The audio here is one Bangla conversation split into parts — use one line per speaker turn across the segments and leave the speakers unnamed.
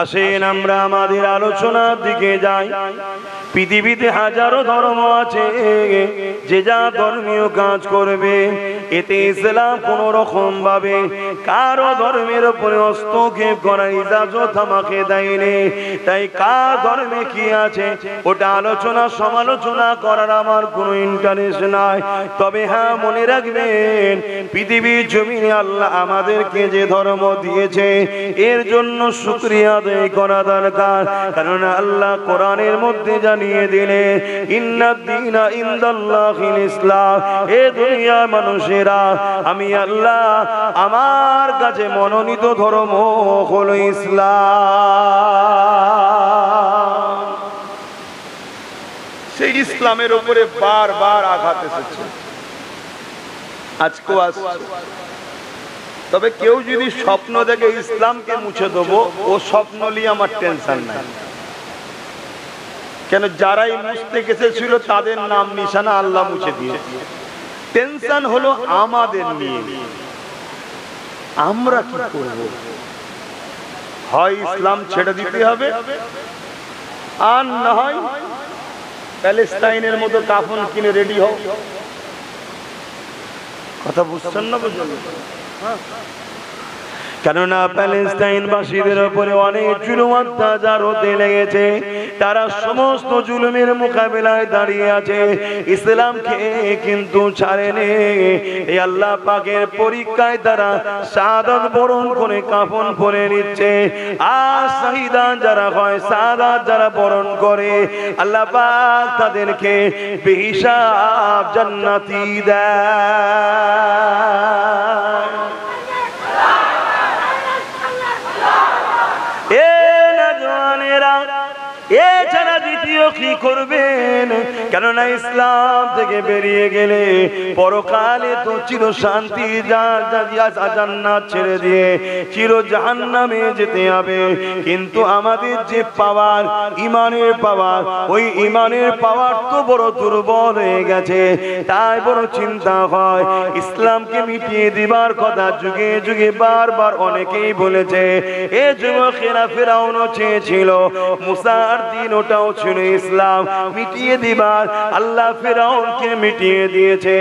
আসেন আমরা আমাদের আলোচনার দিকে যাই। পৃথিবীতে হাজারো ধর্ম আছে, যে যা ধর্মীয় কাজ করবে, এতে ইসলাম কোন রকম ভাবে কারো ধর্মের উপরে হস্তক্ষেপ করার ইজাজত আমাকে দেয়নি। তাই কার ধর্মে কি আছে ওটা আলোচনা সমালোচনা করার আমার কোনো ইন্টারেস্ট নাই। তবে হ্যাঁ, মনে রাখবেন, পৃথিবীর জমিনে আল্লাহ আমাদেরকে যে ধর্ম দিয়েছে এর জন্য শুকরিয়া আদায় করা দরকার। কারণ আল্লাহ কোরআনের মধ্যে জানিয়ে দিলে, ইন্নাদ-দীনা ইনদাল্লাহিল ইসলাম, এ দুনিয়ার মানুষেরা, আমি আল্লাহ আমার কাছে মনোনীত ধর্ম হলো ইসলাম। সেই ইসলামের উপরে বারবার আঘাত এসেছে, আজকেও আসছে। তবে কেউ যদি স্বপ্ন দেখে ইসলামকে মুছে দেবো, ও স্বপ্ন নিয়ে আমার টেনশন নাই। কেন, যারাই মুছতে গেছিল তাদের নাম নিশানা আল্লাহ মুছে দিয়েছে। টেনশন হলো আমাদের নিয়ে, আমরা কি করব। হয় ইসলাম ছেড়ে দিতে হবে, আর না হয় প্যালেস্টাইনের মতো কাফন কিনে রেডি হও। কথা বুঝছেন না? বুঝলেন? কেননা প্যালেস্টাইনবাসীদের উপরে অনেক জুলুম অত্যাচার হতে লেগেছে। তারা সমস্ত জুলুমের মোকাবিলায় দাঁড়িয়ে আছে, ইসলামকে কিন্তু ছাড়েনি। এই আল্লাহ পাকের পরীক্ষায় তারা শাহাদাত বরণ করে কাফন পরে নিচ্ছে। আর শাহিদা যারা হয়, শাহাদাত যারা বরণ করে, আল্লাহ পাক তাদেরকে বেহিসাব জান্নাতি দেয়। এছাড়া দ্বিতীয় কি করবেন? কেননা ইসলাম থেকে বেরিয়ে গেলে পরকালে তো চির শান্তি জান্নাত ছেড়ে দিয়ে চির জাহান্নামে যেতে হবে। কিন্তু আমাদের যে পাওয়ার, ইমানের পাওয়ার, ওই ইমানের পাওয়ার তো বড় দুর্বল হয়ে গেছে। তাই বড় চিন্তা হয়, ইসলামকে মিটিয়ে দিবার কথা যুগে যুগে বারবার অনেকেই বলেছে। এ যুবকেরা ফেরাউনও চেয়েছিল, মুসার দিন ওটাও ছিল ইসলাম মিটিয়ে দিবার। আল্লাহ ফেরাউনকে মিটিয়ে দিয়েছে,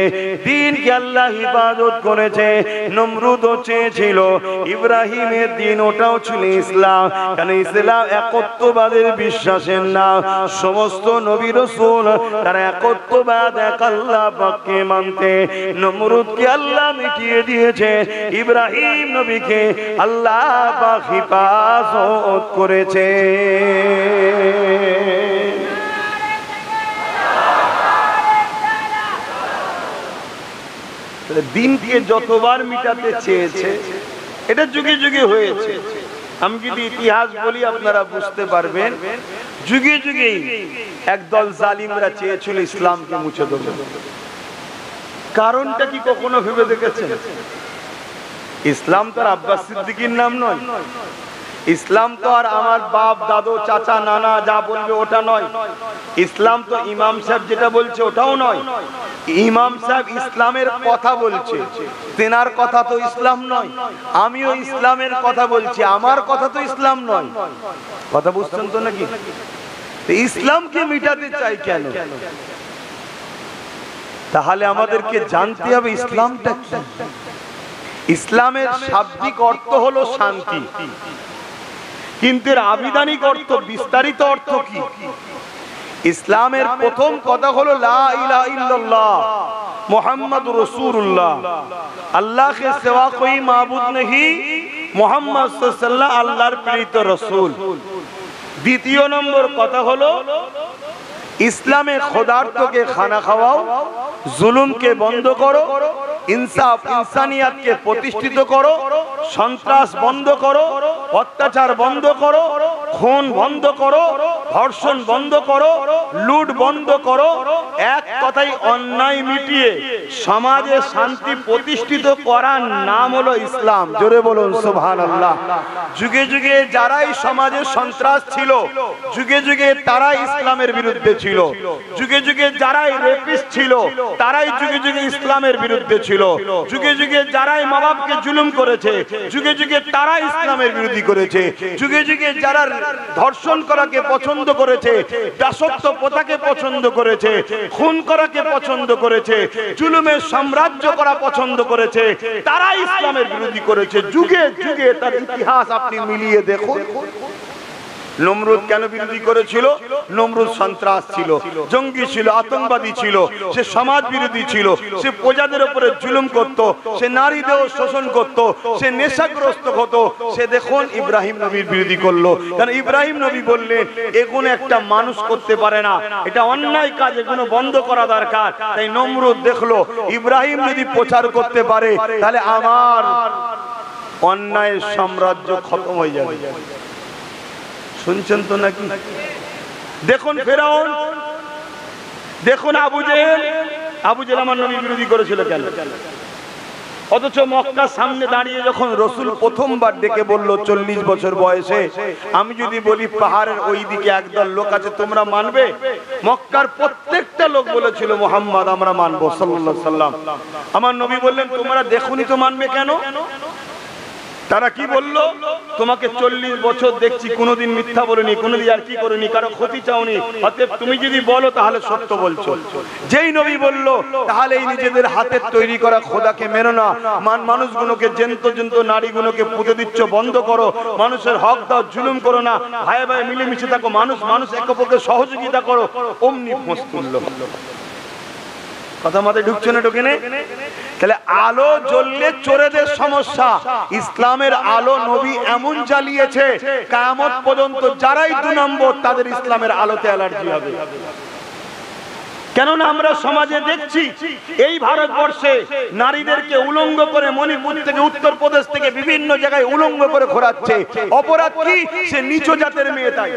দিনকে আল্লাহ হিফাজত করেছে। নমরুদও চেয়েছিল, ইব্রাহিমের দিন ওটাও ছিল ইসলাম। কারণ ইসলাম একত্ববাদের বিশ্বাসের নাম। সমস্ত নবী রাসূল তারা একত্ববাদ, এক আল্লাহ পাককে মানতে। নমরুদকে আল্লাহ মিটিয়ে দিয়েছে, ইব্রাহিম নবীকে আল্লাহ পাক হিফাজত করেছে। দিনকে যতবার মিটাতে চেয়েছে, এটা যুগে যুগে হয়েছে। আমি যদি ইতিহাস বলি আপনারা বুঝতে পারবেন, যুগে যুগে একদল জালিমরা চেয়েছিল ইসলামকে মুছে দেবে। কারণটা কি কখনো ভেবে দেখেছেন? ইসলাম তো আর আব্বাস সিদ্দিকীর নাম নয়, ইসলাম তো আর আমার বাপ দাদু চাচা নানা যা বলবে ওটা নয়, ইসলাম তো ইমাম সাহেব যেটা বলছে ওটাও নয়। ইমাম সাহেব ইসলামের কথা বলছে, তেনার কথা তো ইসলাম নয়। আমিও ইসলামের কথা বলছি, আমার কথা তো ইসলাম নয়। কথা বুঝছেন তো নাকি? ইসলামকে মিটাতে চাই কেন? তাহলে আমাদেরকে জানতে হবে ইসলামটা কি। ইসলামের শাব্দিক অর্থ হলো শান্তি, কিন্তু এর আবিধানিক অর্থ, বিস্তারিত অর্থ কি? ইসলামের প্রথম কথা হলো লা ইলাহা ইল্লাল্লাহ মুহাম্মাদুর রাসূলুল্লাহ, আল্লাহ के सिवा कोई माबूद नहीं, মুহাম্মদ সাল্লাল্লাহু আল্লাহর প্রেরিত রাসূল। দ্বিতীয় নম্বর কথা হলো ইসলামে খোদার্থকে খানা খাওয়াও, জুলুমকে বন্ধ করো, ইনসাফ ইনসানিয়াতকে প্রতিষ্ঠিত করো, সন্ত্রাস বন্ধ করো, অত্যাচার বন্ধ করো, খুন বন্ধ করো, ধর্ষণ বন্ধ করো, লুট বন্ধ করো, এক কথাই অন্যায় মিটিয়ে সমাজে শান্তি প্রতিষ্ঠিত করার নাম হলো ইসলাম। জোরে বলুন সুবহানাল্লাহ। যুগে যুগে যারাই সমাজে সন্ত্রাস ছিল, যুগে যুগে তারাই ইসলামের বিরুদ্ধে ছিল। যুগে যুগে যারাই রেপিস্ট ছিল, তারাই যুগে যুগে ইসলামের বিরুদ্ধে ছিল। যুগে যুগে যারাই মা বাপকে জুলুম করেছে, যুগে যুগে তারাই ইসলামের বিরোধী করেছে। যুগে যুগে যারা ধর্ষণ করাকে পছন্দ করেছে, দাসত্ব প্রথাকে পছন্দ করেছে, খুন করাকে পছন্দ করেছে, জুলুমের সাম্রাজ্য করা পছন্দ করেছে, তারা ইসলামের বিরোধী করেছে। যুগে যুগে তার ইতিহাস আপনি মিলিয়ে দেখুন। নমরুদ কেন বিরোধী করেছিল? নমরুদ সন্ত্রাস ছিল, জঙ্গি ছিল, আতঙ্কবাদী ছিল, সে সমাজ বিরোধী ছিল, সে প্রজাদের উপরে জুলুম করত, সে নারীদের শোষণ করত, সে নেশাগ্রস্ত হতো। সে দেখুন ইব্রাহিম নবীর বিরোধী করলো, কারণ ইব্রাহিম নবী বললেন এগুলো একটা মানুষ করতে পারে না, এটা অন্যায় কাজ, এগুলো বন্ধ করা দরকার। তাই নমরুদ দেখলো ইব্রাহিম যদি প্রচার করতে পারে তাহলে আমার অন্যায়ের সাম্রাজ্য খতম হয়ে যাবে। শুনছেন তো নাকি? দেখুন ফেরাউন, দেখুন আবু জেহেল। আবু জেহেল আমার নবীর বিরোধী করেছিল কেন? অথচ মক্কার সামনে দাঁড়িয়ে যখন রসুল প্রথমবার ডেকে বলল 40 বছর বয়সে, আমি যদি বলি পাহাড়ের ওই দিকে একদল লোক আছে, তোমরা মানবে? মক্কার প্রত্যেকটা লোক বলেছিল মুহাম্মদ আমরা মানবো সাল্লাল্লাহু আলাইহি সাল্লাম। আমার নবী বললেন তোমরা দেখুনি তো মানবে কেন? তারা কি বললো? তোমাকে 40 বছর দেখছি, কোনোদিন মিথ্যা বলনি, কোনোদিন আর কি করিনি, কারো ক্ষতি চাওনি, অতএব তুমি যদি বলো তাহলে সত্য বলছো। যেই নবী বললো তাহলে এই নিজেদের হাতের তৈরি করা খোদাকে মেরো না, মানুষগুলোকে জেন্ত নারীগুলোকে পুঁতে দিচ্ছ, বন্ধ করো, মানুষের হক দাও, জুলুম করো না, ভাই ভাই মিলেমিশে থাকো, মানুষ একে অপরকে সহযোগিতা করো, অমনি ফোঁস তুললো। কথা মাথায় ঢুকছে না? ঢুকে নেই? তাহলে আলো জ্বললে চোরেদের সমস্যা। ইসলামের আলো নবী এমন জ্বালিয়েছে কিয়ামত পর্যন্ত যারাই 2 নম্বর তাদের ইসলামের আলোতে অ্যালার্জি হবে। কেননা আমরা সমাজে দেখছি এই ভারতবর্ষে নারীদেরকে উলঙ্গ করে মণিপুর থেকে উত্তরপ্রদেশ থেকে বিভিন্ন জায়গায় উলঙ্গ করে ঘোরাচ্ছে। অপরাধ কি? সে নিচু জাতের মেয়ে। তাই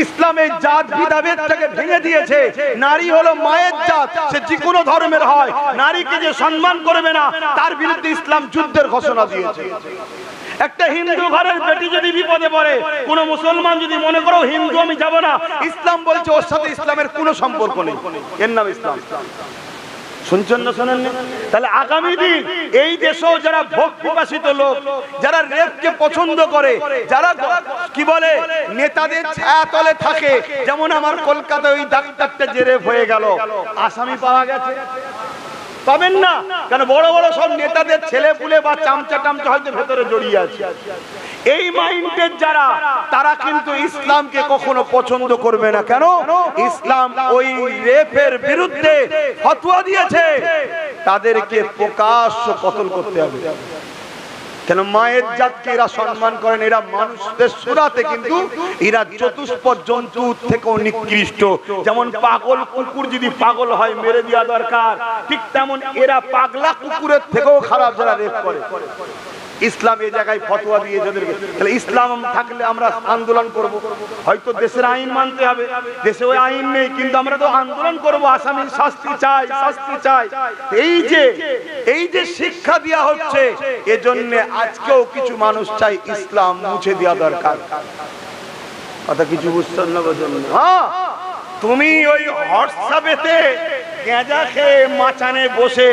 ইসলামের জাত ভেদাভেদটাকে ভেঙে দিয়েছে। নারী হলো মায়ের জাত, সে যে কোনো ধর্মের হয়, নারীকে যে সম্মান করবে না তার বিরুদ্ধে ইসলাম যুদ্ধের ঘোষণা দিয়েছে। একটা হিন্দু ঘরের বেটি যদি বিপদে পড়ে, কোন মুসলমান যদি মনে করো হিন্দু আমি যাব না, ইসলাম বলছে ওর সাথে ইসলামের কোনো সম্পর্ক নেই, এর নাম ইসলাম। শুনছেন না? শোনেন না? তাহলে আগামী দিন এই দেশেও যারা ভোগ প্রকাশিত লোক, যারা রেপকে পছন্দ করে, যারা কি বলে নেতাদের ছায়াতলে থাকে, যেমন আমার কলকাতায় ওই ডাক্তারটা যে রেপ হয়ে গেল, আসামি পাওয়া গেছে? পাবেন না, কারণ বড় বড় সব নেতাদের ছেলে পুলে বা চামচা টামচা হয়তো ভেতরে জড়িয়ে আছে। এই মাইন্ডের যারা, তারা কিন্তু ইসলামকে কখনো পছন্দ করবে না। কেন? ইসলাম ওই রেপের বিরুদ্ধে ফতোয়া দিয়েছে, তাদেরকে প্রকাশ্য কতল করতে হবে। কেন? মায়ের জাতকে এরা সম্মান করেন, এরা মানুষদের সুরাতে কিন্তু এরা চতুষ্পদ জন্তু থেকেও নিকৃষ্ট। যেমন পাগল কুকুর যদি পাগল হয় মেরে দেওয়া দরকার, ঠিক তেমন এরা পাগলা কুকুরের থেকেও খারাপ যারা রেপ করে। ইসলাম এই জায়গায় ফতোয়া দিয়ে যাদেরকে, তাহলে ইসলাম থাকলে আমরা আন্দোলন করব। হয়তো দেশের আইন মানতে হবে, দেশে ওই আইন নেই, কিন্তু আমরা তো আন্দোলন করব, আসামির শাস্তি চাই, শাস্তি চাই। এই যে শিক্ষা দেওয়া হচ্ছে, এজন্য আজকেও কিছু মানুষ চাই ইসলাম মুছে দেওয়া দরকার। কথা কিছু বুঝছেন না? হ্যাঁ, তুমি ওই হোয়াটসঅ্যাপেতে গাঁজা খেয়ে মাচানে বসে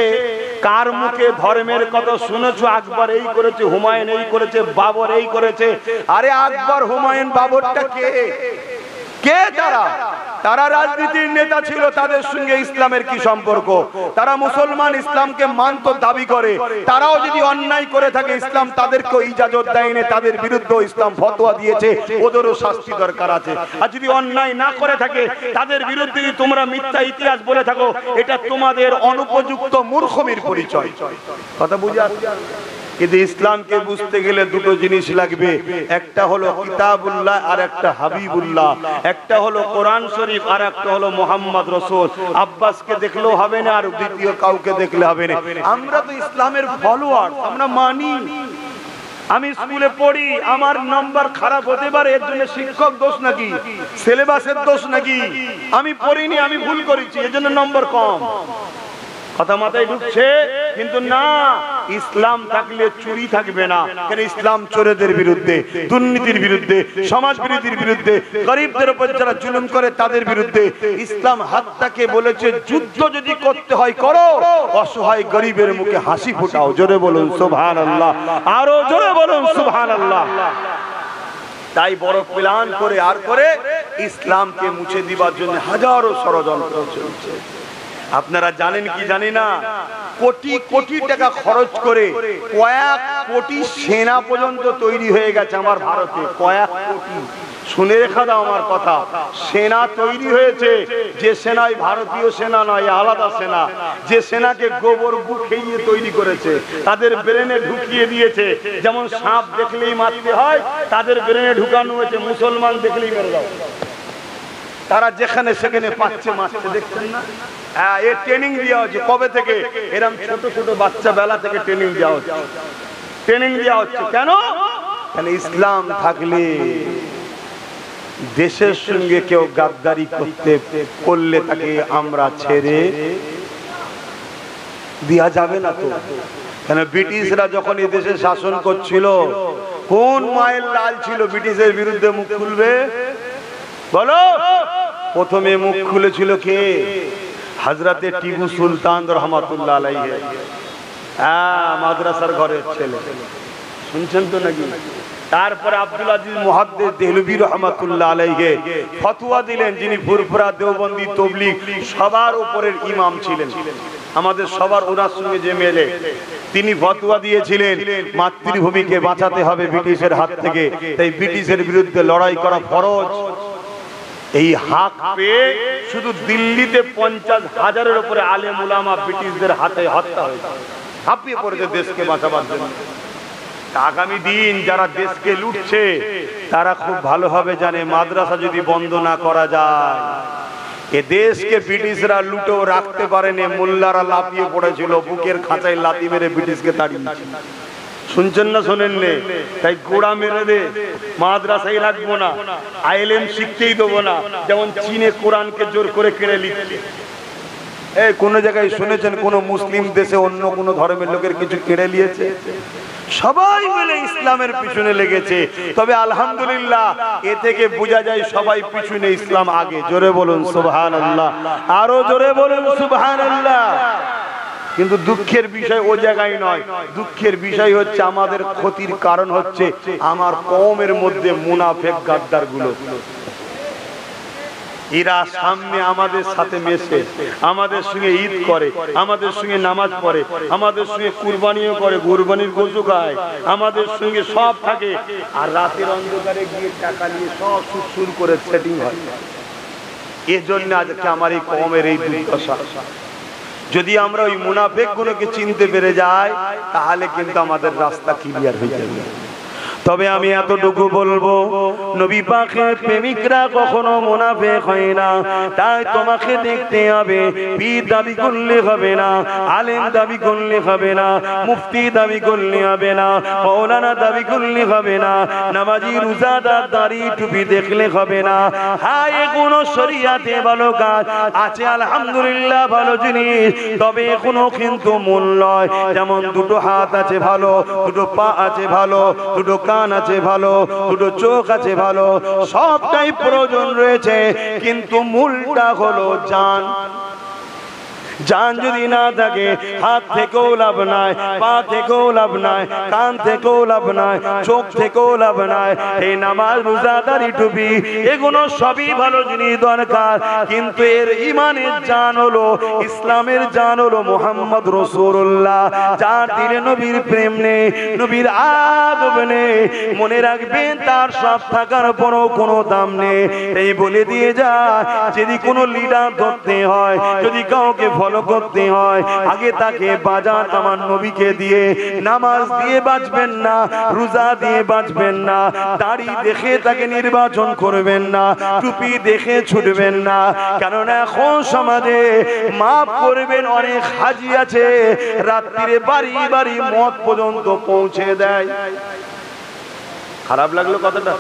কার মুখে ধর্মের কথা শুনেছো? আকবর এই করেছে, হুমায়ুন এই করেছে, বাবর এই করেছে। আরে আকবর হুমায়ুন বাবরটা কে? তারা রাজনীতির নেতা ছিল, তাদের সঙ্গে ইসলামের কি সম্পর্ক? তারা মুসলমান, ইসলামকে মানত দাবি করে। তারাও যদি অন্যায় করে থাকে, ইসলাম তাদেরকে ইজাজত দেয়নি, তাদের বিরুদ্ধে ইসলাম ফতোয়া দিয়েছে, ওদেরও শাস্তি দরকার আছে। আর যদি অন্যায় না করে থাকে, তাদের বিরুদ্ধে যদি তোমরা মিথ্যা ইতিহাস বলে থাকো, এটা তোমাদের অনুপযুক্ত মূর্খমির পরিচয়। কথা বুঝে আসছে? কিন্তু ইসলামকে বুঝতে গেলে দুটো জিনিস লাগবে, একটা হলো কিতাবুল্লাহ আর একটা হাবিবুল্লাহ, একটা হলো কোরআন শরীফ আর একটা হলো মুহাম্মদ রাসূল। আব্বাসকে দেখলেও হবে না, আর দ্বিতীয় কাউকে দেখলে হবে না। আমরা তো ইসলামের ফলোয়ার, আমরা মানি। আমি স্কুলে পড়ি, আমার নাম্বার খারাপ হতে পারে, এর জন্য শিক্ষক দোষ নাকি, সিলেবাসের দোষ নাকি? আমি পড়িনি, আমি ভুল করেছি, এর জন্য নম্বর কম। কথা মাথায় ঢুকছে? কিন্তু না, ইসলাম থাকলে চুরি থাকবে না। কারণ ইসলাম চোরেদের বিরুদ্ধে, দুর্নীতির বিরুদ্ধে, সমাজ বিরোধীর বিরুদ্ধে, গরিবদের উপর যারা জুলুম করে তাদের বিরুদ্ধে। ইসলাম হাতটাকে বলেছে যুদ্ধ যদি করতে হয় করো, অসহায় গরিবের মুখে হাসি ফোটাও। জোরে বলুন সুবহানাল্লাহ, আরো জোরে বলুন সুবহানাল্লাহ। তাই বড় প্ল্যান করে আর করে ইসলামকে মুছে দিবার জন্য হাজারো ষড়যন্ত্র চলছে। আপনারা জানেন কি জানি না, কোটি কোটি টাকা খরচ করে কয়েক কোটি সেনা পর্যন্ত তৈরি হয়ে গেছে আমার ভারতে। কয়েক কোটি, শুনে রেখা দাও আমার কথা, সেনা তৈরি হয়েছে। যে সেনাই ভারতীয় সেনা নয়, আলাদা সেনা। যে সেনাকে গোবর গু খেয়ে তৈরি করেছে, তাদের ব্রেনে ঢুকিয়ে দিয়েছে যেমন সাপ দেখলেই মারতে হয়, তাদের ব্রেনে ঢুকানো হয়েছে মুসলমান দেখলেই মেরে দাও। তারা যেখানে সেখানে পাচ্ছে মারছে, দেখছেন না? হ্যাঁ, এর ট্রেনিং দেওয়া হচ্ছে। কবে থেকে? এরকম ছোট ছোট বাচ্চা বেলা থেকে ট্রেনিং দেওয়া হচ্ছে। ট্রেনিং দেওয়া হচ্ছে কেন? কারণ ইসলাম থাকলে দেশের সঙ্গে কেউ গাদ্দারি করলে তাকে আমরা ছেড়ে দেওয়া যাবে না। তো কেন, ব্রিটিশরা যখন এই দেশে শাসন করছিল, কোন মায়ের লাল ছিল ব্রিটিশের বিরুদ্ধে মুখ খুলবে? বলো। প্রথমে মুখ খুলেছিল কে? হযরতে টিপু সুলতান রহমাতুল্লাহ আলাইহি। মাদ্রাসার ঘরের ছেলে, শুনছেন তো নাকি? তারপরে আব্দুল আজিজ মুহাদ্দিস দেহলভী রহমাতুল্লাহ আলাইহি ফতোয়া দিলেন, যিনি ফুরফুরা দেওবন্দি তবলিগ সবার উপরের ইমাম ছিলেন, আমাদের সবার ওনার সঙ্গে যে মেলে। তিনি ফতোয়া দিয়েছিলেন মাতৃভূমিকে বাঁচাতে হবে ব্রিটিশের হাত থেকে, তাই ব্রিটিশের বিরুদ্ধে লড়াই করা ফরজ। এই হাক পেয়ে শুধু দিল্লিতে 50,000-এর উপরে আলেম উলামা ব্রিটিশদের হাতে হত্যা হয়েছে, ঝাঁপিয়ে পড়েছে দেশকে বাঁচাবার জন্য। আগামী দিন যারা দেশকে লুটছে তারা খুব ভালোভাবে জানে, মাদ্রাসা যদি বন্ধ না করা যায়, এ দেশকে ব্রিটিশরা লুটেও রাখতে পারেনি। মোল্লারা লাফিয়ে পড়েছিল, বুকের খাঁচায় লাথি মেরে ব্রিটিশকে তাড়িয়েছে। শুনছেন না শোনেন নে? তাই গোড়া মেরে দে, মাদ্রাসায় রাখবো না, আইএলএম শিখতেই দেবো না, যেমন চীনে কোরআনকে জোর করে কেড়ে নিচ্ছে। এই কোন জায়গায় শুনেছেন কোন মুসলিম দেশে অন্য কোন ধর্মের লোকের কিছু কেড়ে নিয়েছে? সবাই মিলে ইসলামের পিছনে লেগেছে। তবে আলহামদুলিল্লাহ, এ থেকে বোঝা যায় সবাই পিছনে, ইসলাম আগে। জোরে বলুন সুবহানাল্লাহ, আরো জোরে বলুন সুবহানাল্লাহ। কিন্তু দুঃখের বিষয় ও জায়গায় নয়, দুঃখের বিষয় হচ্ছে আমাদের ক্ষতির কারণ হচ্ছে আমার কওমের মধ্যে মুনাফিক গাদ্দার গুলো। এরা সামনে আমাদের সাথে মেশে, আমাদের সঙ্গে ঈদ করে, আমাদের সঙ্গে নামাজ পড়ে, আমাদের সঙ্গে কুরবানিও করে, কুরবানির গোশু খায়, আমাদের সঙ্গে সব থাকে। আর রাতের অন্ধকারে গিয়ে টাকা নিয়ে সব সুর করে সেটিং হয়। এর জন্য আজকে আমার এই কওমের এই দুর্দশা। যদি আমরা ওই মুনাফিক গুলোকে চিনতে পেরে যাই, তাহলে কিন্তু আমাদের রাস্তা ক্লিয়ার হয়ে যাবে। তবে আমি এতটুকু বলবো, নবী পাকের প্রেমিকরা কখনো মুনাফিক হয় না। তাই তোমাকে দেখতে হবে, পীর দাবি করলে হবে না, আলেম দাবি করলে হবে না, মুফতি দাবি করলে হবে না, মাওলানা দাবি করলে হবে না, নামাজি রোজাদার দাড়ি টুপি দেখলে হবে না। হ্যাঁ, এগুলো শরীয়তে ভালো কাজ আছে, আলহামদুলিল্লাহ ভালো জিনিস, তবে এখনো কিন্তু মূল নয়। যেমন দুটো হাত আছে ভালো, দুটো পা আছে ভালো, দুটো কান আছে ভালো, দুটো চোখ আছে ভালো, সবটাই প্রয়োজন রয়েছে, কিন্তু মূলটা হলো জান। জান যদি না থাকে, হাত থেকেও লাভ নাই, পা থেকেও লাভ নাই, কান থেকেও লাভ নাই, চোখ থেকেও লাভ নাই। এই নামাজ, রোজা, দাড়ি, টুপি এগুলো সবই ভালো জিনিস দরকার, কিন্তু এর ইমানের জান হলো, ইসলামের জান হলো মুহাম্মদ রাসূলুল্লাহ। যার দিলে নবীর প্রেম নেই, নবীর আদব নেই, মনে রাখবেন তার সব থাকার পরও কোনো দাম নেই। এই বলে দিয়ে যায়, যদি কোনো লিডার ধরতে হয়, যদি কাউকে ফলো করতে হয়, আগে তাকে বাজান আমার নবীকে দিয়ে। নামাজ দিয়ে বাঁচবেন না, রোজা দিয়ে বাঁচবেন না, দাড়ি দেখে তাকে নির্বাচন করবেন না, টুপি দেখে ছুটবেন না। কারণ এখন সমাজে মাফ করবেন, অনেক হাজি আছে রাত্রিরে বাড়ি বাড়ি মদ পর্যন্ত পৌঁছে দেয়। খারাপ লাগলো কথাটা?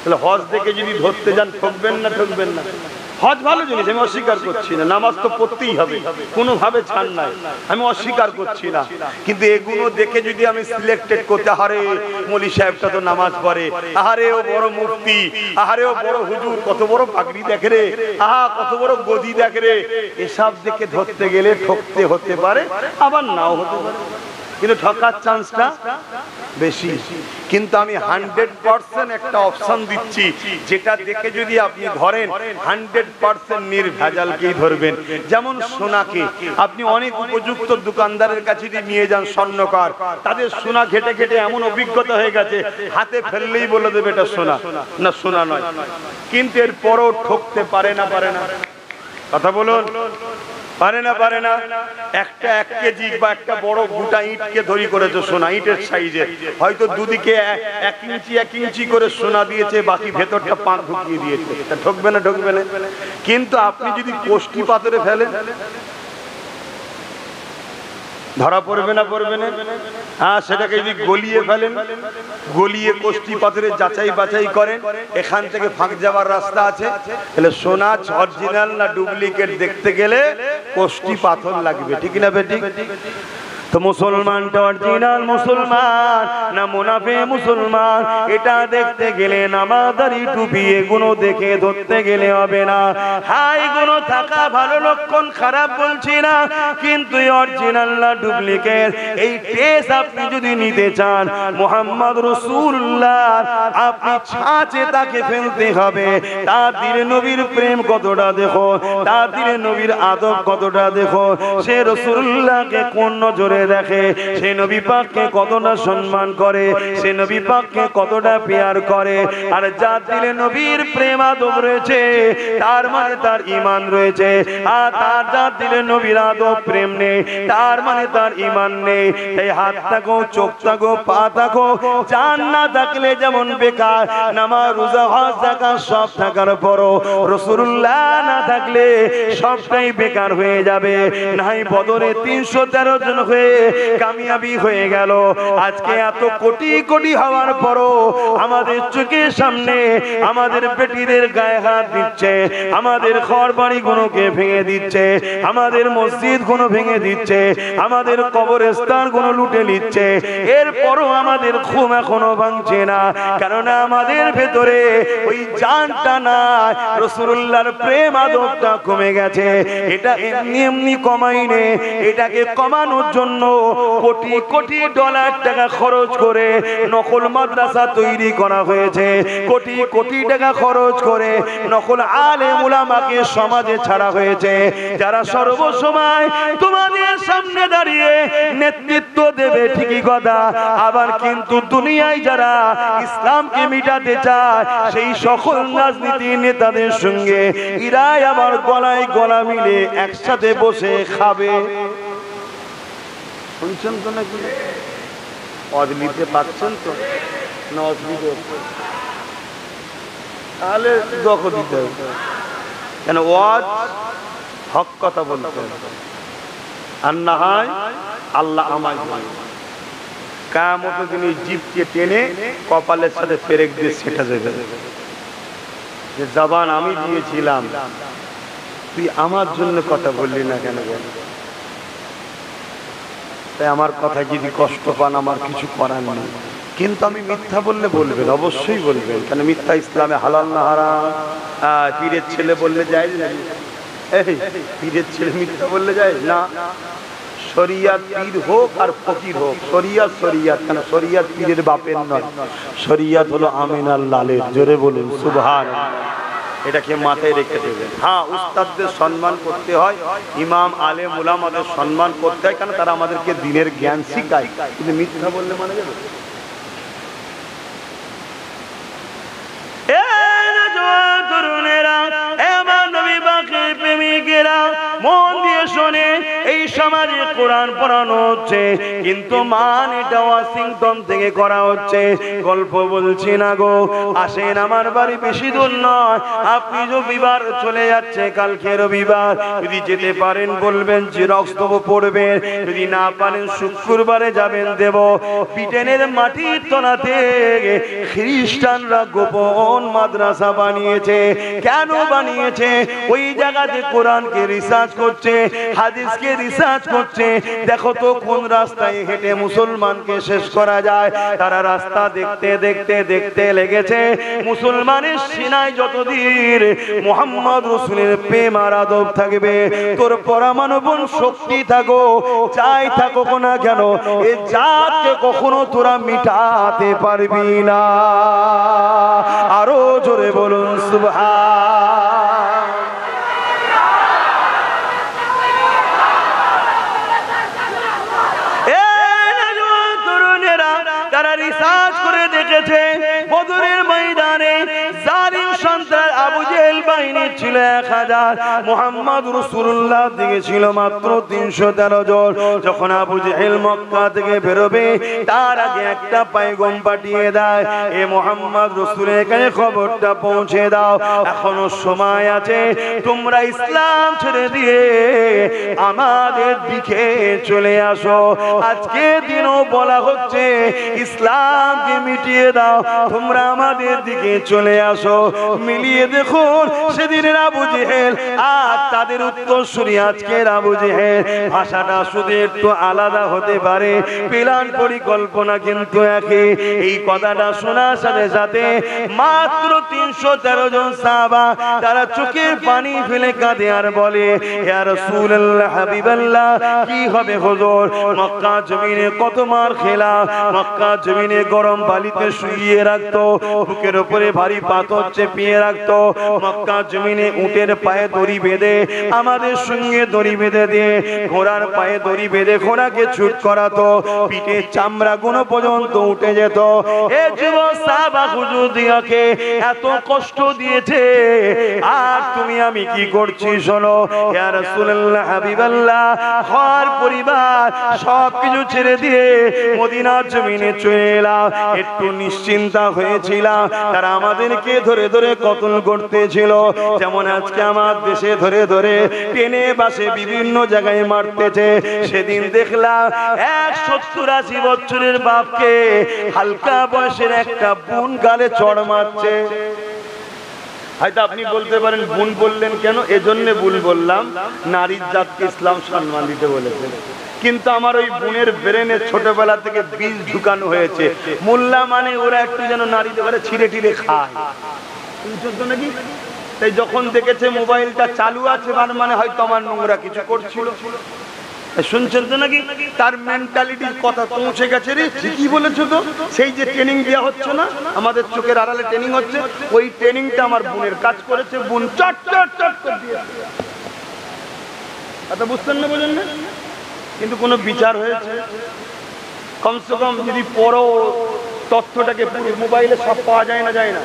তাহলে হজ দেখে যদি ধরতে যান ঠকবেন না? ঠকবেন না। হজ ভালো জিনিস, আমি অস্বীকার করছি না, নামাজ তো পড়তেই হবে, কোনোভাবে ছাড় নাই, আমি অস্বীকার করছি না। কিন্তু এগুলো দেখে যদি আমি সিলেক্টেড করতে, আরে মৌলী সাহেবটা তো নামাজ পড়ে, আহারে ও বড় মুফতি, আহারে ও বড় হুজুর, কত বড় পাগড়ি দেখে রে, আহা কত বড় গদি দেখে রে, এসব দেখে ধরতে গেলে ঠকতে হতে পারে, আবার নাও হতে পারে, কিন্তু ঠকার চান্সটা বেশি। কিন্তু আমি 100% একটা অপশন দিচ্ছি, যেটা দেখে যদি আপনি ধরেন 100% নির্ভেজালকেই ধরবেন। যেমন সোনাকে আপনি অনেক উপযুক্ত দোকানদারের কাছে নিয়ে যান, স্বর্ণকার, তাদের সোনা ঘেটে ঘেটে এমন অভিজ্ঞতা হয়ে গেছে, হাতে ফেললেই বলে দেবে এটা সোনা, না সোনা নয়। কিন্তু এর পরও ঠকতে পারে না? পারে না? কথা বলুন, পারে না? পারে না? একটা 1 কেজি বা একটা বড় গোটা ইটকে ধরি করেছে সোনা, ইটের সাইজে, হয়তো দুদিকে 1 ইঞ্চি 1 ইঞ্চি করে সোনা দিয়েছে, বাকি ভেতরটা পাক ঢুকিয়ে দিয়েছে, তা ঠকবে না? ঠকবে না? কিন্তু আপনি যদি কোষ্টি পাথরে ফেলেন, ধরা পড়বে না? পড়বে না? হ্যাঁ, সেটাকে যদি গলিয়ে ফেলেন, গলিয়ে কোষ্টি পাথরে যাচাই বাছাই করেন, এখান থেকে ফাঁক যাওয়ার রাস্তা আছে, তাহলে সোনা অরিজিনাল না ডুপ্লিকেট দেখতে গেলে কোষ্টি পাথর লাগবে, ঠিক না বেটি? তো মুসলমানটা অরিজিনাল মুসলমান না মুনাফে মুসলমান, এটা দেখতে গেলে নামাজদারি টুপি এগুলো দেখে ধরতে গেলে হবে না। হ্যাঁ, এগুলো থাকা ভালো লক্ষণ, খারাপ বলছি না, কিন্তু অরিজিনাল না ডুপ্লিকেট এই টেস্ট আপনি যদি নিতে চান, মুহাম্মদ রাসূলুল্লাহ আপনি ছাঁচে তাকে ফেলতে হবে। তার দিলে নবীর প্রেম কতটা দেখো, তার দিলে নবীর আদব কতটা দেখো, সে রাসূলুল্লাহকে কোন নজরে দেখে, সে নবী পাককে কতটা সম্মান করে, সে নবী পাককে কতটা পেয়ার করে। আর যার দিলে নবীর প্রেম আদব রয়েছে, তার মানে তার ঈমান রয়েছে। আর তার যার দিলে নবীর আদব প্রেম নেই, তার মানে তার ঈমান নেই। এই হাত থাকো, চোখ থাকো, পা থাকো, জান না থাকলে যেমন বেকার, নামাজ রোজা হজ যাকাত সব থাকার পরও রাসূলুল্লাহ না থাকলে সবটাই বেকার হয়ে যাবে। নাই বদরে 313 জন হয়ে কামিয়াবি হয়ে গেল। আজকে এত কোটি কোটি হওয়ার পরও আমাদের চোখের সামনে আমাদের বেটিদের গায়ে হাত দিচ্ছে, আমাদের ঘর বাড়ি গুলোকে ভেঙে দিচ্ছে, আমাদের মসজিদ গুলো ভেঙে দিচ্ছে, আমাদের কবরস্থান গুলো লুটে নিচ্ছে। এরপরও আমাদের ঘুম এখনো ভাঙছে না, কারণ আমাদের ভেতরে ওই জানটা না, রাসূলুল্লাহর প্রেম আদবটা কমে গেছে। এটা এমনি এমনি কমাইনে, এটাকে কমানোর জন্য কোটি কোটি ডলার টাকা খরচ করে নকল মাদ্রাসা তৈরি করা হয়েছে, কোটি কোটি টাকা খরচ করে নকল আলেম উলামাকে সমাজে ছাড়া হয়েছে, যারা সর্বসময় তোমাদের সামনে দাঁড়িয়ে নেতৃত্ব দেবে, ঠিকই কথা, আবার কিন্তু দুনিয়ায় যারা ইসলামকে মিটাতে চায়, সেই সকল রাজনীতি নেতাদের সঙ্গে ইরাই আবার গলায় গলা মিলে একসাথে বসে খাবে। শুনছেন তো নাকি? অদলিতে পাচ্ছেন তো না? অদলিতে তাহলে দখল দিতে হবে, কেন ওয়াজ হক কথা বলতে হবে, আর না হয় আল্লাহ আমায় কিয়ামতের দিনে জিভকে টেনে কপালের সাথে পেরেক দিয়ে সেটা যাবে, যে জবান আমি দিয়েছিলাম, তুই আমার জন্য কথা বললি না কেন? তাই আমার কথা যদি কষ্ট পান, আমার কিছু করার নেই, কিন্তু আমি মিথ্যা বললে বলবেন, অবশ্যই বলবেন, কেন মিথ্যা ইসলামে হালাল না হারাম? পীরের ছেলে বললে যায় না? পীরের ছেলে মিথ্যা বললে যায় না? শরিয়াত পীর হোক আর ফকির হোক, শরিয়াত শরিয়াত, কেন শরিয়াত পীরের বাপের নয়, শরিয়াত হলো আমিনার লালের। জোরে বলুন সুবহানাল্লাহ। এটাকে মাথায় রেখে দেবেন। হ্যাঁ, উস্তাদদের সম্মান করতে হয়, ইমাম আলেম উলামাদের সম্মান করতে হয়, কারণ তারা আমাদেরকে দ্বীনের জ্ঞান শিখায়, কিন্তু মিথ্যা বললে মানে যাবে। মন দিয়ে শোনে, এই সমাজে কোরআন পড়ানো হচ্ছে, কিন্তু মানেটা ওয়াশিংটন থেকে করা হচ্ছে। গল্প বলছি না গো, আসেন আমার বাড়ি বেশি দূর নয়, আপনি রবিবার চলে যাচ্ছে, কালকে রবিবার, যদি যেতে পারেন বলবেন জেরক্স দেবো পড়বেন, যদি না পারেন শুক্রবারে যাবেন দেব। ব্রিটেনের মাটির তলাতে খ্রিস্টানরা গোপন মাদ্রাসা বানিয়েছে। কেন বানিয়েছে? ওই জায়গাতে কোরআনকে রিসার্চ করছে, হাদিসকে রিসার্চ করছে। দেখো তো কোন রাস্তায় হেঁটে মুসলমানকে শেষ করা যায়। তারা রাস্তা দেখতে দেখতে দেখতে লেগেছে মুসলমানের সিনায় যতদিন মুহাম্মদ রাসূলের প্রেম আর আদব থাকবে, তোর পরমাণুবন শক্তি থাকো, যাই থাকো না কেন, এ জাতকে কখনো তোরা মিটাতে পারবি না। আরো জোরে বলুন সুবহান। তারা রিসার্চ করে দেখেছে বদরের ময়দানে জালিম সন্ত্রাস আবু জেহেল বাহিনী ছিল 1000, মুহাম্মদ রাসূলুল্লাহ দিকে ছিল মাত্র 313 জন। যখন আবু জেহেল মক্কা থেকে বেরোবে তার আগে একটা পয়গম পাঠিয়ে দেয়, এ মুহাম্মদ রাসূলের কাছে খবরটা পৌঁছে দাও, এখনো সময় আছে, তোমরা ইসলাম ছেড়ে দিয়ে আমাদের দিকে চলে আসো। আজকে দিনও বলা হচ্ছে ইসলামকে মিটিয়ে দাও, তোমরা আমাদের দিকে চলে আসো। মিলিয়ে দেখুন সেদিনের আবু জেহেল আর তাদের উত্তরসূরি আজকের আবু জেহেল, ভাষাটা শুধু একটু আলাদা হতে পারে, প্ল্যান পরিকল্পনা কিন্তু একই। এই কথাটা শোনার সাথে সাথে মাত্র 313 জন সাহাবা তারা চোখের পানি ফেলে কাঁদে আর বলে, ইয়া রাসূলুল্লাহ হাবিবাল্লাহ, কি হবে হুজুর? মক্কা জমিনে কত মার খেলা, মক্কা জমিনে গরম বালিতে শুইয়ে রাখতো, বুকের উপরে ভারী পাথর চেপিয়ে রাখতো, মক্কা জমিনে উটের পায়ে দড়ি বেঁধে আমাদের সঙ্গে দড়ি বেঁধে দিয়ে ঘোড়ার পায়ে দড়ি বেঁধে ঘোড়াকে ছুট করাতো, পিঠে চামড়া গুলো পর্যন্ত উঠে যেত। এ যুবক সাহাবা হুজুর দিয়াকে এত কষ্ট দিয়েছে, আর তুমি আমি কি করছি শোনো। ইয়া রাসূলুল্লাহ হাবিবাল্লাহ, ঘর পরিবার সবকিছু ছেড়ে দিয়ে মদিনার জমিনে চলে এলাম, একটু নিশ্চিন্তা হয়েছিলাম। তারা আমাদেরকে ধরে ধরে কতল করতেছিল, যেমন আজকে আমার দেশে ধরে ধরে টেনে বাসে বিভিন্ন জায়গায় মারতেছে। সেদিন দেখলাম 70-80 বছরের বাপকে হালকা বয়সের একটা বোন গালে চড় মারছে। হয়তো আপনি বলতে পারেন বোন বললেন কেন? এজন্য ভুল বললাম, নারীর জাতকে ইসলাম সম্মান দিতে বলেছে, কিন্তু আমার ওই বোনের ব্রেনে ছোটবেলা থেকে বীজ ঢুকানো হয়েছে, মোল্লা মানে ওরা একটু যেন নারীদের ঘরে ছিঁড়ে টিড়ে খায়, নাকি? তাই যখন দেখেছে মোবাইলটা চালু আছে মানে হয়তো আমার নোংরা কিছু করছিল, শুনছেন তো নাকি? তার মেন্টালিটির কথা পৌঁছে গেছে। রে ঠিকই বলেছো তো, সেই যে ট্রেনিং দেওয়া হচ্ছে না, আমাদের চোখের আড়ালে ট্রেনিং হচ্ছে, ওই ট্রেনিংটা আমার বোনের কাজ করেছে। বোন চট চট চট করে দিয়েছে। আচ্ছা, বুঝতেন না, বোঝেন না, কিন্তু কোনো বিচার হয়েছে? কমসে কম যদি পড়ো তথ্যটাকে পুরো মোবাইলে সব পাওয়া যায় না, যায় না,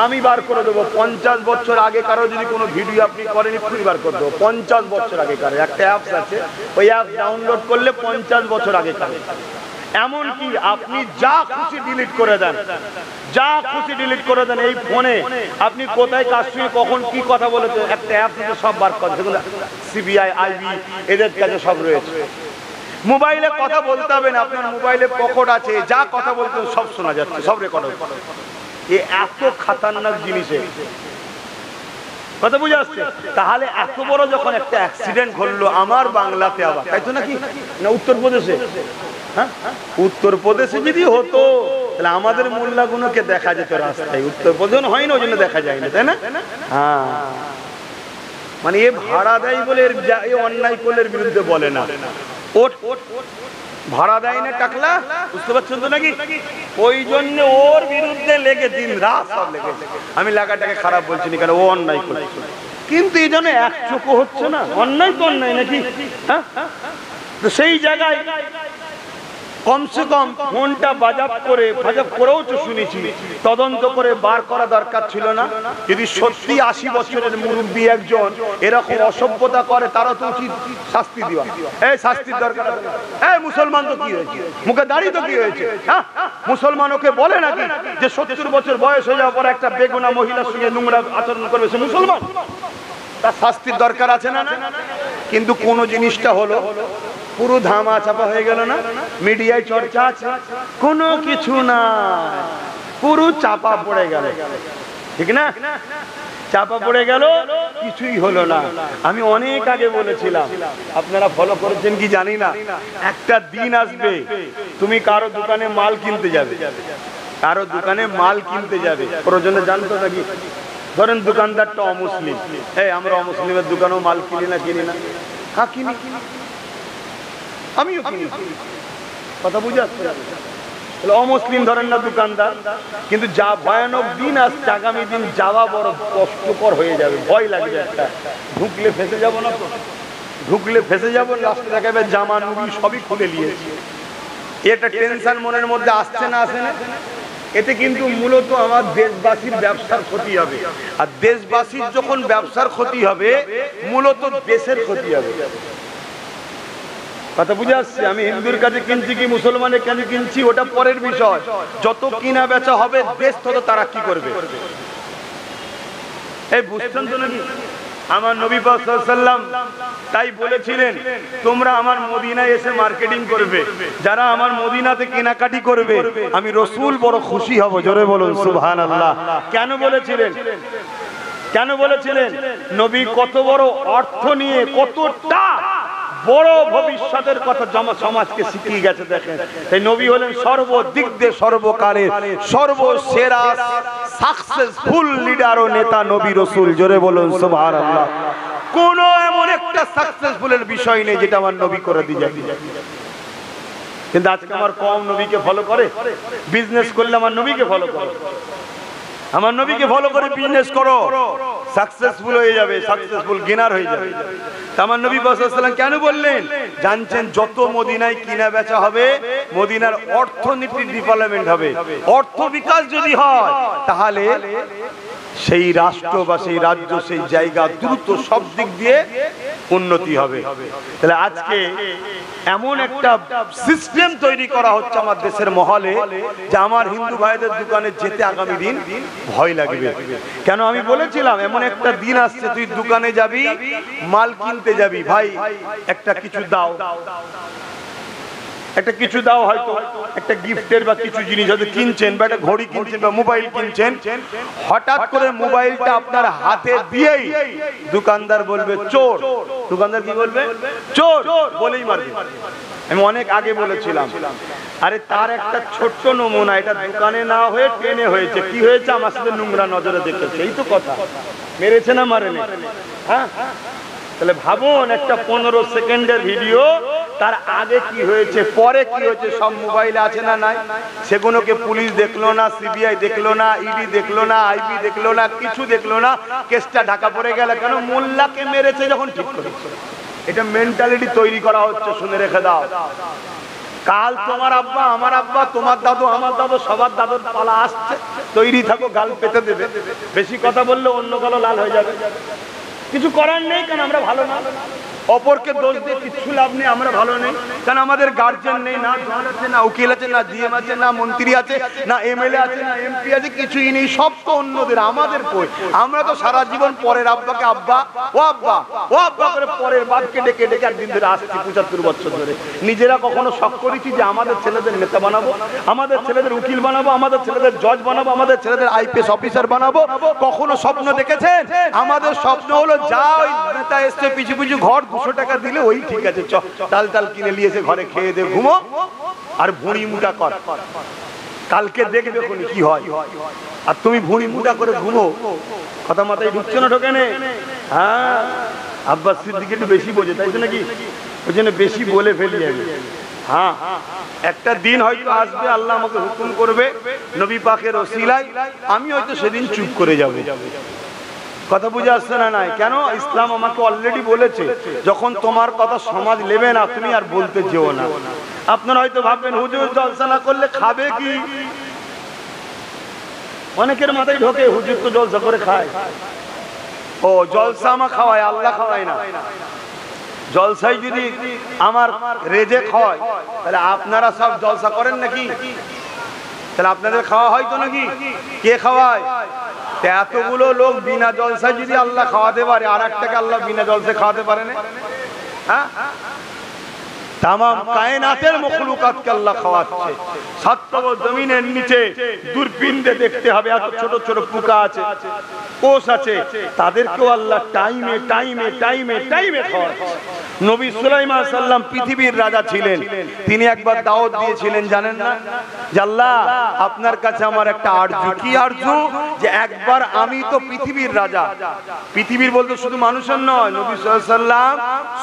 আমি বার করে দেবো। 50 বছর আগে কারো যদি কোনো ভিডিও আপনি করেন এক্ষুনি বার করে দেবো। 50 বছর আগে কারো একটা অ্যাপস আছে, ওই অ্যাপ ডাউনলোড করলে 50 বছর আগে কারো, এমনকি আপনি যা খুশি ডিলিট করে দেন, যা খুশি ডিলিট করে দেন। এই ফোনে আপনি কোথায় কার সঙ্গে কখন কি কথা বলেছে একটা অ্যাপ থেকে সব বার করে, সেগুলো সিবিআই আইবি এদের কাছে সব রয়েছে। মোবাইলে কথা বলতে হবে না, আপনার মোবাইলে পকেট আছে, যা কথা বলতে সব শোনা যাচ্ছে, সব রেকর্ড হচ্ছে। এত খাতারনাক জিনিসে কথা বুঝে আসছে। তাহলে এত বড় যখন একটা অ্যাক্সিডেন্ট ঘটলো আমার বাংলাতে, আবার তাই তো নাকি, না উত্তরপ্রদেশে? হ্যাঁ, উত্তরপ্রদেশে যদি হতো তাহলে আমাদের মোল্লাগুলোকে দেখা যেত রাস্তায়। উত্তরপ্রদেশ হয় না, ওই জন্য দেখা যায় না, তাই না? হ্যাঁ, মানে এ ভাড়া দেয় বলে এ অন্যায় করলে বিরুদ্ধে বলে না, ওট ভাড়া দেয় না টাকলা, বুঝতে পারছেন তো নাকি? ওই জন্য ওর বিরুদ্ধে লেগে দিন রাত সব লেগেছে। আমি লাগাটাকে খারাপ বলছি না, কারণ ও অন্যায় করছে, কিন্তু এই জন্য এক চোখও হচ্ছে না। অন্যায় তো অন্যায় নাকি? হ্যাঁ, তো সেই জায়গায় কমসে কম ফোনটা বাজাব করেও তো শুনেছি, তদন্ত করে বার করা দরকার ছিল না? যদি সত্যি 80 বছরের মুরব্বী একজন এরকম অসভ্যতা করে, তারা তো উচিত শাস্তি দেওয়া। এই শাস্তির দরকার আছে। এই মুসলমান তো কি হয়েছে, মুখে দাড়ি তো কি হয়েছে? হ্যাঁ, মুসলমান ওকে বলে নাকি যে 70 বছর বয়স হয়ে যাওয়ার পর একটা বেগুনা মহিলার সঙ্গে নোংরা আচরণ করবে সে মুসলমান? তার শাস্তির দরকার আছে না? কিন্তু কোন জিনিসটা হলো পুরো ধামা চাপা হয়ে গেল না, মিডিয়ায় চর্চা আছে, কোনো কিছু না, পুরো চাপা পড়ে গেল, ঠিক না? চাপা পড়ে গেল, কিছুই হলো না। আমি অনেক আগে বলেছিলাম, আপনারা ফলো করেছেন কি জানি না, একটা দিন আসবে তুমি কারো দোকানে মাল কিনতে যাবে, কারো দোকানে মাল কিনতে যাবে, প্রয়োজনে জানতো নাকি? ধরেন দোকানদারটা অমুসলিম, এই আমরা অমুসলিমের দোকানেও মাল কিনি না? কিনি না? হ্যাঁ কিনি, আমিও কিনি। কথা বুঝে আসছে? অমুসলিম ধরেন না দোকানদার, কিন্তু যা ভয়ানক দিন আসছে, আগামী দিন যাওয়া বড় কষ্টকর হয়ে যাবে, ভয় লাগবে একটা, ঢুকলে ফেসে যাব না তো? ঢুকলে ফেসে যাবো, লাস্টে দেখাবে জামা নুড়ি সবই খুলে নিয়েছে। এটা টেনশন মনের মধ্যে আসছে না, আসে না? এতে কিন্তু মূলত আমার দেশবাসীর ব্যবসার ক্ষতি হবে, আর দেশবাসীর যখন ব্যবসার ক্ষতি হবে, মূলত দেশের ক্ষতি হবে। কথা বুঝে আসছে? আমি হিন্দুর কাছে কিনছি কি মুসলমানের কাছে কিনছি ওটা পরের বিষয়, যত কিনা বেচা হবে দেশ তত তারা কি করবে। এই বুঝছেন তো নাকি? আমার নবী পাক সাল্লাল্লাহু আলাইহি ওয়াসাল্লাম তাই বলেছিলেন, তোমরা আমার মদিনায় এসে মার্কেটিং করবে, যারা আমার মদিনাতে কেনাকাটি করবে আমি রাসূল বড় খুশি হব। জোরে বলুন সুবহানাল্লাহ। কেন বলেছিলেন? কেন বলেছিলেন? নবী কত বড় অর্থ নিয়ে, কতটা বড় ভবিষ্যতের কথা সমাজকে শিখিয়ে গেছে দেখেন। তাই নবী হলেন সর্বদিক দিয়ে সর্বকালের সর্বসেরা সাকসেসফুল লিডার ও নেতা নবী রাসূল। জোরে বলুন সুবহানাল্লাহ। কোন এমন একটা সাকসেসফুলের বিষয় নেই যেটা আমার নবী করে দিয়ে যায়। কিন্তু আজকে আমার কম নবীকে ফলো করে, বিজনেস করলে আমার নবীকে ফলো করে, আমার নবীকে ফলো করে বিজনেস করো, সাকসেসফুল হয়ে যাবে, সাকসেসফুল গেনার হয়ে যাবে। আমার নবী সাল্লাল্লাহু আলাইহি ওয়াসাল্লাম কেন বললেন? জানছেন যত মদিনায় কিনা বেচা হবে, মদিনার অর্থনীতির ডেভেলপমেন্ট হবে। অর্থ বিকাশ যদি হয়, তাহলে সেই রাষ্ট্র বা সেই রাজ্য, সেই জায়গা দ্রুত সব দিক দিয়ে উন্নতি হবে। তাহলে আজকে এমন একটা সিস্টেম তৈরি করা হচ্ছে আমার দেশের মহলে, যে আমার হিন্দু ভাইদের দোকানে যেতে আগামী দিন ভয় লাগবে। কেন? আমি বলেছিলাম এমন একটা দিন আসছে, তুই দোকানে যাবি, মাল কিনতে যাবি, ভাই একটা কিছু দাও, একটা কিছু দাও, হয়তো একটা গিফটের বা কিছু জিনিস হয়তো কিনছেন, বা একটা ঘড়ি কিনছেন বা মোবাইল কিনছেন, হঠাৎ করে মোবাইলটা আপনার হাতে দিয়েই দোকানদার বলবে চোর। দোকানদার কি বলবে? চোর বলেই মারবে। আমি অনেক আগে বলেছিলাম, আরে তার একটা ছোট্ট নমুনা, এটা দোকানে না হয়ে ট্রেনে হয়েছে। কি হয়েছে? আমার সাথে নোংরা নজরে দেখেছে, এই তো কথা। মেরেছে না মারেনি? হ্যাঁ। তাহলে ভাবুন, একটা 15 সেকেন্ডের ভিডিও, তার আগে কি হয়েছে, পরে কি হয়েছে, সব মোবাইলে আছে না নাই? সেগুলোকে পুলিশ দেখলো না, সিবিআই দেখলো না, ইডি দেখলো না, আইবি দেখলো না, কিছু দেখলো না, কেসটা ঢাকা পড়ে গেল। কেন? মোল্লাকে মেরেছে যখন ঠিক করেছে। এটা মেন্টালিটি তৈরি করা হচ্ছে, শুনে রেখে দাও। কাল তোমার আব্বা, আমার আব্বা, তোমার দাদু, আমার দাদু, সবার দাদুর পালা আসছে, তৈরি থাকো, গাল পেতে দেবে। বেশি কথা বললে অন্য গালও লাল হয়ে যাবে। কিছু করার নেই, কারণ আমরা ভালো না। অপরকে দোষ দিয়ে কিচ্ছু লাভ নেই, আমরা ভালো নেই, কারণ আমাদের গার্জিয়ান নেই, না জজ আছে, না উকিল আছে, না জিএম আছে, না মন্ত্রী আছে, না এমএলএ আছে, না এমপি আছে, কিছুই নেই, সব তো অন্যদের। আমাদের কই? আমরা তো সারা জীবন পরের আব্বাকে আব্বা, ও আব্বা, ও আব্বা করে পরের বাপকে ডেকে ডেকে একদিন ধরে আসছি 75 বছর ধরে। নিজেরা কখনো শখ করেছি যে আমাদের ছেলেদের নেতা বানাবো, আমাদের ছেলেদের উকিল বানাবো, আমাদের ছেলেদের জজ বানাবো, আমাদের ছেলেদের আইপিএস অফিসার বানাবো? কখনো স্বপ্ন দেখেছেন? আমাদের স্বপ্ন হলো যা ওই নেতা এসছে পিছু পিছু ঘর 200 টাকা দিলে ওই ঠিক আছে, চাল চাল কিনে নিয়েছে, ঘরে খেয়ে দে, ঘুমো আর ভুঁড়ি মুটা কর, কালকে দেখবে কি হয়। আর তুমি ভুঁড়ি মুটা করে ঘুমো, কথা মাথায় ঢুকছে না? ঢোকে না? হ্যাঁ, আব্বাস সিদ্দিক একটু বেশি বোঝে, তাই তো নাকি? ওই জন্য বেশি বলে ফেলি আমি। হ্যাঁ, একটা দিন হয়তো আসবে, আল্লাহ আমাকে হুকুম করবে নবী পাকের ওসিলায়, আমি হয়তো সেদিন চুপ করে যাব। কথা বুঝে আসছে না? নাই কেন? ইসলাম আমাকে অলরেডি বলেছে, যখন তোমার কথা সমাজ নেবে না, তুমি আর বলতে যেও না। আপনারা হয়তো ভাববেন হুজুর জলসা না করলে খাবে কি? অনেকের মাথায় ঢোকে হুজুর তো জলসা করে খায়। ও জলসা আমার খাওয়ায়, আল্লাহ খাওয়ায় না। জলসাই যদি আমার রেজেক হয় তাহলে আপনারা সব জলসা করেন নাকি? তাহলে আপনাদের খাওয়া হয় তো নাকি? কে খাওয়ায়? এতগুলো লোক বিনা জলসায় যদি আল্লাহ খাওয়াতে পারে, আর একটাকে আল্লাহ বিনা জলসে খাওয়াতে পারে না? হ্যাঁ, তামাম কায়নাতের মখলুকাতকে আল্লাহ খাওয়াচ্ছে। সাততম জমিনের নিচে দূরবীনে দেখতে হবে এত ছোট ছোট পোকা আছে, কোষ আছে, তাদেরকেও আল্লাহ টাইমে টাইমে টাইমে টাইমে খাওয়াচ্ছে। নবী সুলাইমান আলাইহিস সালাম পৃথিবীর রাজা ছিলেন। তিনি একবার দাওয়াত দিয়েছিলেন, জানেন না? যে আল্লাহ আপনার কাছে আমার একটা আরজু। কি আরজু? যে একবার আমি তো পৃথিবীর রাজা। পৃথিবীর বলতে শুধু মানুষের নয়, নবী সাল্লাল্লাহু আলাইহি সাল্লাম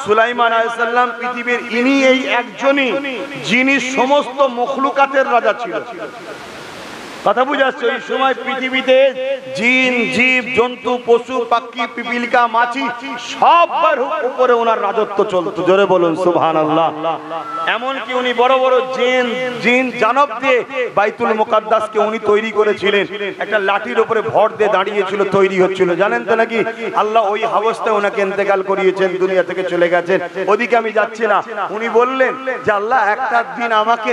সুলাইমান আলাইহিস সালাম পৃথিবীর ইনি এই একজনই যিনি সমস্ত মখলুকাতের রাজা ছিল। কথা বুঝাচ্ছে? ওই সময় পৃথিবীতে জিন, জীব, জন্তু, পশু, পাখি, পিপিলিকা, মাছি সবার উপরে ওনার রাজত্ব চলতো। জোরে বলুন সুবহানাল্লাহ। এমনকি উনি বড় বড় জিন জানব দিয়ে বাইতুল মুকাদ্দাসকে উনি তৈরি করেছিলেন। একটা লাঠির উপরে ভর দিয়ে দাঁড়িয়েছিল, তৈরি হচ্ছিল, জানেন তো নাকি? আল্লাহ ওই অবস্থায় ওনাকে ইন্তেকাল করিয়েছেন, দুনিয়া থেকে চলে গেছেন। ওদিকে আমি যাচ্ছি না। উনি বললেন যে আল্লাহ একটা দিন আমাকে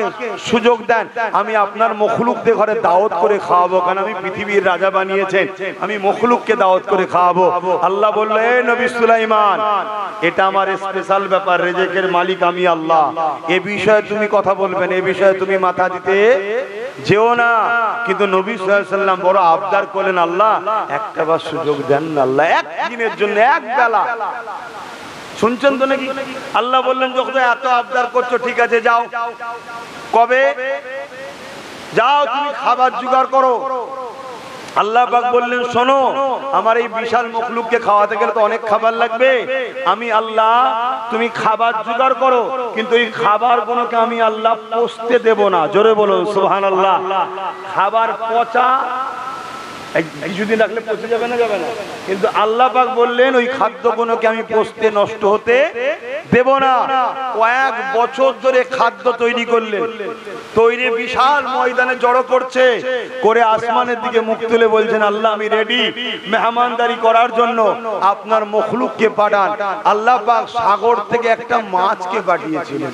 সুযোগ দেন, আমি আপনার মখলুকদের ঘরে দাওয়াত করে খাওয়াবো, কারণ আমি পৃথিবীর রাজা বানিয়েছেন, আমি মখলুককে দাওয়াত করে খাওয়াবো। আল্লাহ বললো, এ নবী সুলাইমান, এটা আমার স্পেশাল ব্যাপার, রেজেকের মালিক আমি আল্লাহ, এ বিষয়ে তুমি কথা বলবেন, এ বিষয়ে তুমি মাথা দিতে যেও না। কিন্তু নবী সাল্লাল্লাহু আলাইহি ওয়াসাল্লাম বড় আবদার করলেন, আল্লাহ একটা বার সুযোগ দেন না, আল্লাহ একদিনের জন্য, এক বেলা। শুনছেন তো নাকি? আল্লাহ বললেন, যখন এত আবদার করছো, ঠিক আছে যাও। কবে? যাও তুমি খাবার জোগাড় করো। আল্লাহ পাক বললেন, শোনো, আমার এই বিশাল মখলুককে খাওয়াতে গেলে তো অনেক খাবার লাগবে। আমি আল্লাহ, তুমি খাবার জোগাড় করো, কিন্তু এই খাবার গুলোকে আমি আল্লাহ পচতে দেব না। জোরে বলো সুবহানাল্লাহ। খাবার পচা কিছুদিন রাখলে পচে যাবে না? যাবে না। কিন্তু আল্লাহ পাক বললেন, ওই খাদ্যগুলোকে আমি পচতে, নষ্ট হতে দেব না। কয়েক বছর ধরে খাদ্য তৈরি করলেন, তৈরি বিশাল ময়দানে জড়ো করছে, করে আসমানের দিকে মুখ তুলে বলছেন, আল্লাহ আমি রেডি মেহমানদারি করার জন্য, আপনার মখলুককে পাঠান। আল্লাহ পাক সাগর থেকে একটা মাছকে পাঠিয়েছিলেন।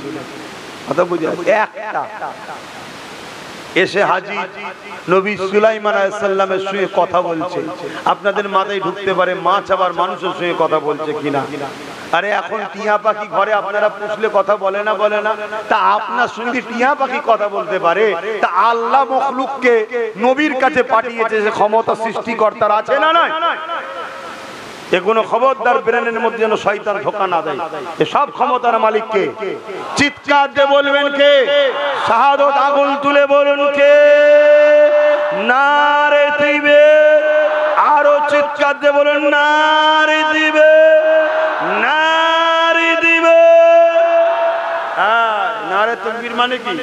কথা বুঝে? একটা এসে হাজির নবী সুলাইমান আলাইহিস সালামের সঙ্গে কথা বলছে। আপনাদের মাথায় ঢুকতে পারে মাছ আবার মানুষের সঙ্গে কথা বলছে কিনা। আরে এখন টিয়া পাখি ঘরে আপনারা পুষলে কথা বলে না? বলে না? তা আপনার সঙ্গে টিয়া পাখি কথা বলতে পারে, তা আল্লাহ মখলুককে নবীর কাছে পাঠিয়েছে, যে ক্ষমতা সৃষ্টিকর্তার আছে না নয়? এগুলো খবরদার ব্রেনের মধ্যে যেন শয়তান ধোঁকা না দেয়। সব ক্ষমতার মালিক কে? চিৎকার দিয়ে বলবেন কে? শাহাদাত আগুন তুলে বলুন কে? নারে দিবে, আরো চিৎকার দিয়ে বলুন নারে দিবে, নারে দিবে। হ্যাঁ, নারে তাকবীর মানে কি?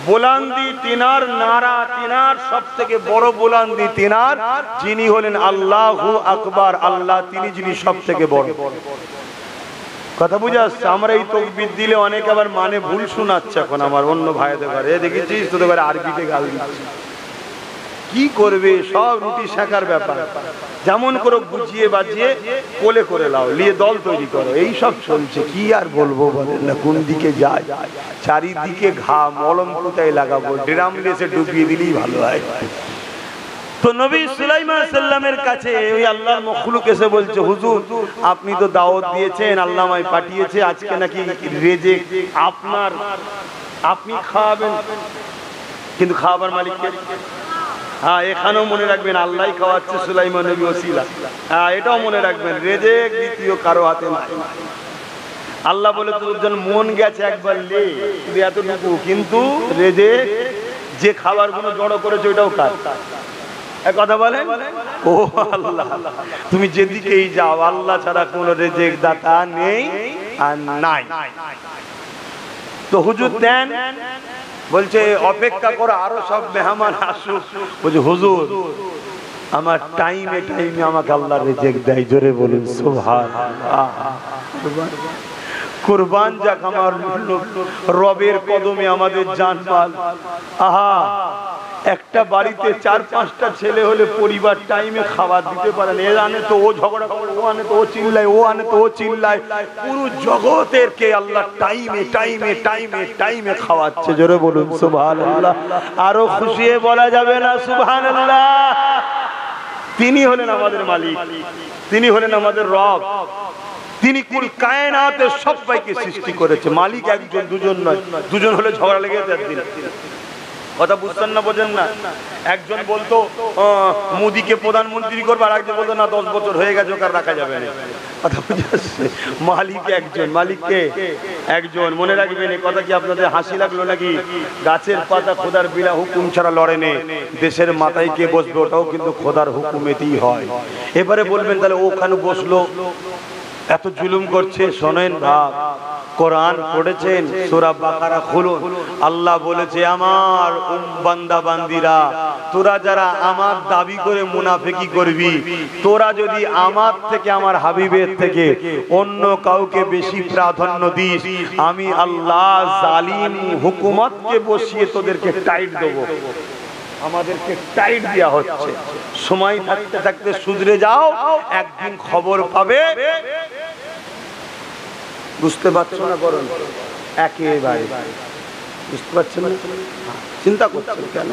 বুলন্দি তিনার নারা, তিনার সব থেকে বড় বুলন্দি তিনার, যিনি হলেন আল্লাহু আকবার, আল্লাহ তিনি যিনি সব থেকে বড়। কথা বুঝে আসছে? আমরা এই তাকবীর দিলে অনেক আবার মানে ভুল শোনাচ্ছে। এখন আমার অন্য ভাইদের ঘরে দেখেছিস, তোদের ঘরে আরবিতে গাল দিচ্ছে। কি করবে? সব রুটি শেখার ব্যাপার, যেমন করে বুঝিয়ে বাজিয়ে কোলে করে লাও, নিয়ে দল তৈরি করো, এই সব চলছে। কি আর বলবো বলেন না? কোন দিকে যায়? চারিদিকে ঘা, মলম কোথায় লাগাবো? ড্রাম লেসে ডুবিয়ে দিলেই ভালো হয়। তো নবী সুলাইমান আলাইহিস সালামের কাছে ওই আল্লাহর মখলুক এসে বলছে, হুজুর আপনি তো দাওয়াত দিয়েছেন, আল্লাহ আমায় পাঠিয়েছে, আজকে নাকি রেজেক আপনার, আপনি খাওয়াবেন, কিন্তু খাওয়াবার মালিক কে? হ্যাঁ, এখানেও মনে রাখবেন আল্লাহই খাওয়াচ্ছে, সুলাইমান নবী ওসিলা। হ্যাঁ, এটাও মনে রাখবেন, রেজেক দ্বিতীয় কারো হাতে নাই। আল্লাহ বলে, তোর জন্য মন গেছে একবার লে, শুধু এতটুকু, কিন্তু রেজেক যে খাবারগুলো জড়ো করেছে ওইটাও কার? কথা বলেন? ও আল্লাহ, তুমি যেদিকেই যাও আল্লাহ ছাড়া কোনো রেজেক দাতা নেই আর নাই। তো হুজুর দেন, বলছে অপেক্ষা করো, আরো সব মেহমান আসুক। বলছে হুজুর আমার টাইমে টাইমে আমাকে আল্লাহ রেজেক দেয়। জোরে বলুন সুবহানাল্লাহ। কুরবান যাক আমার রবের কদমে আমাদের জান মাল। আহা, একটা বাড়িতে 4-5টা ছেলে হলে পরিবার টাইমে খাবার দিতে পারে না। এ আনে তো ও ঝগড়া করে, ও আনে তো ও চিল্লায়, ও আনে তো ও চিল্লায়। পুরো জগতের কে আল্লাহ টাইমে টাইমে টাইমে টাইমে খাওয়াচ্ছে। জোরে বলুন সুবহানাল্লাহ। আরো খুশি হয়ে বলা যাবে না সুবহানাল্লাহ? তিনি হলেন আমাদের মালিক, তিনি হলেন আমাদের রব, তিনি কুল কায়নাতের সবাইকে সৃষ্টি করেছে। মালিক একজন, দুজন নয়। দুজন হলে ঝগড়া লেগে যেত একদিন। কথা বুঝছেন না, বোঝেন না? একজন বলতো মোদিকে প্রধানমন্ত্রী করবে, আর একজন বলতো না 10 বছর হয়ে গেছে ওকে রাখা যাবে না। কথা বুঝে আসছে? মালিক একজন, মালিককে একজন। মনে রাখবেন এই কথা। কি আপনাদের হাসি লাগলো নাকি? গাছের পাতা খোদার বিনা হুকুম ছাড়া লড়ে নে। দেশের মাথায় কে বসবে ওটাও কিন্তু খোদার হুকুমেতেই হয়। এবারে বলবেন তাহলে ওখানে বসলো, এত জুলুম করছে। শোনেন ভাব, কোরআন পড়েছেন? সূরা বাকারা খুলুন। আল্লাহ বলেছে, আমার বান্দা বান্দিরা, তোরা যারা আমার দাবি করে মুনাফিকি করবি, তোরা যদি আমার থেকে, আমার হাবিবের থেকে অন্য কাউকে বেশি প্রাধান্য দিস, আমি আল্লাহ জালিম হুকুমতকে বসিয়ে তোদেরকে টাইট দেবো। আমাদেরকে টাইট দেওয়া হচ্ছে। সময় থাকতে থাকতে শুধরে যাও, একদিন খবর পাবে। বুঝতে পারছো না? করুন একেবারে বুঝতে পারছেন না? চিন্তা করছেন কেন?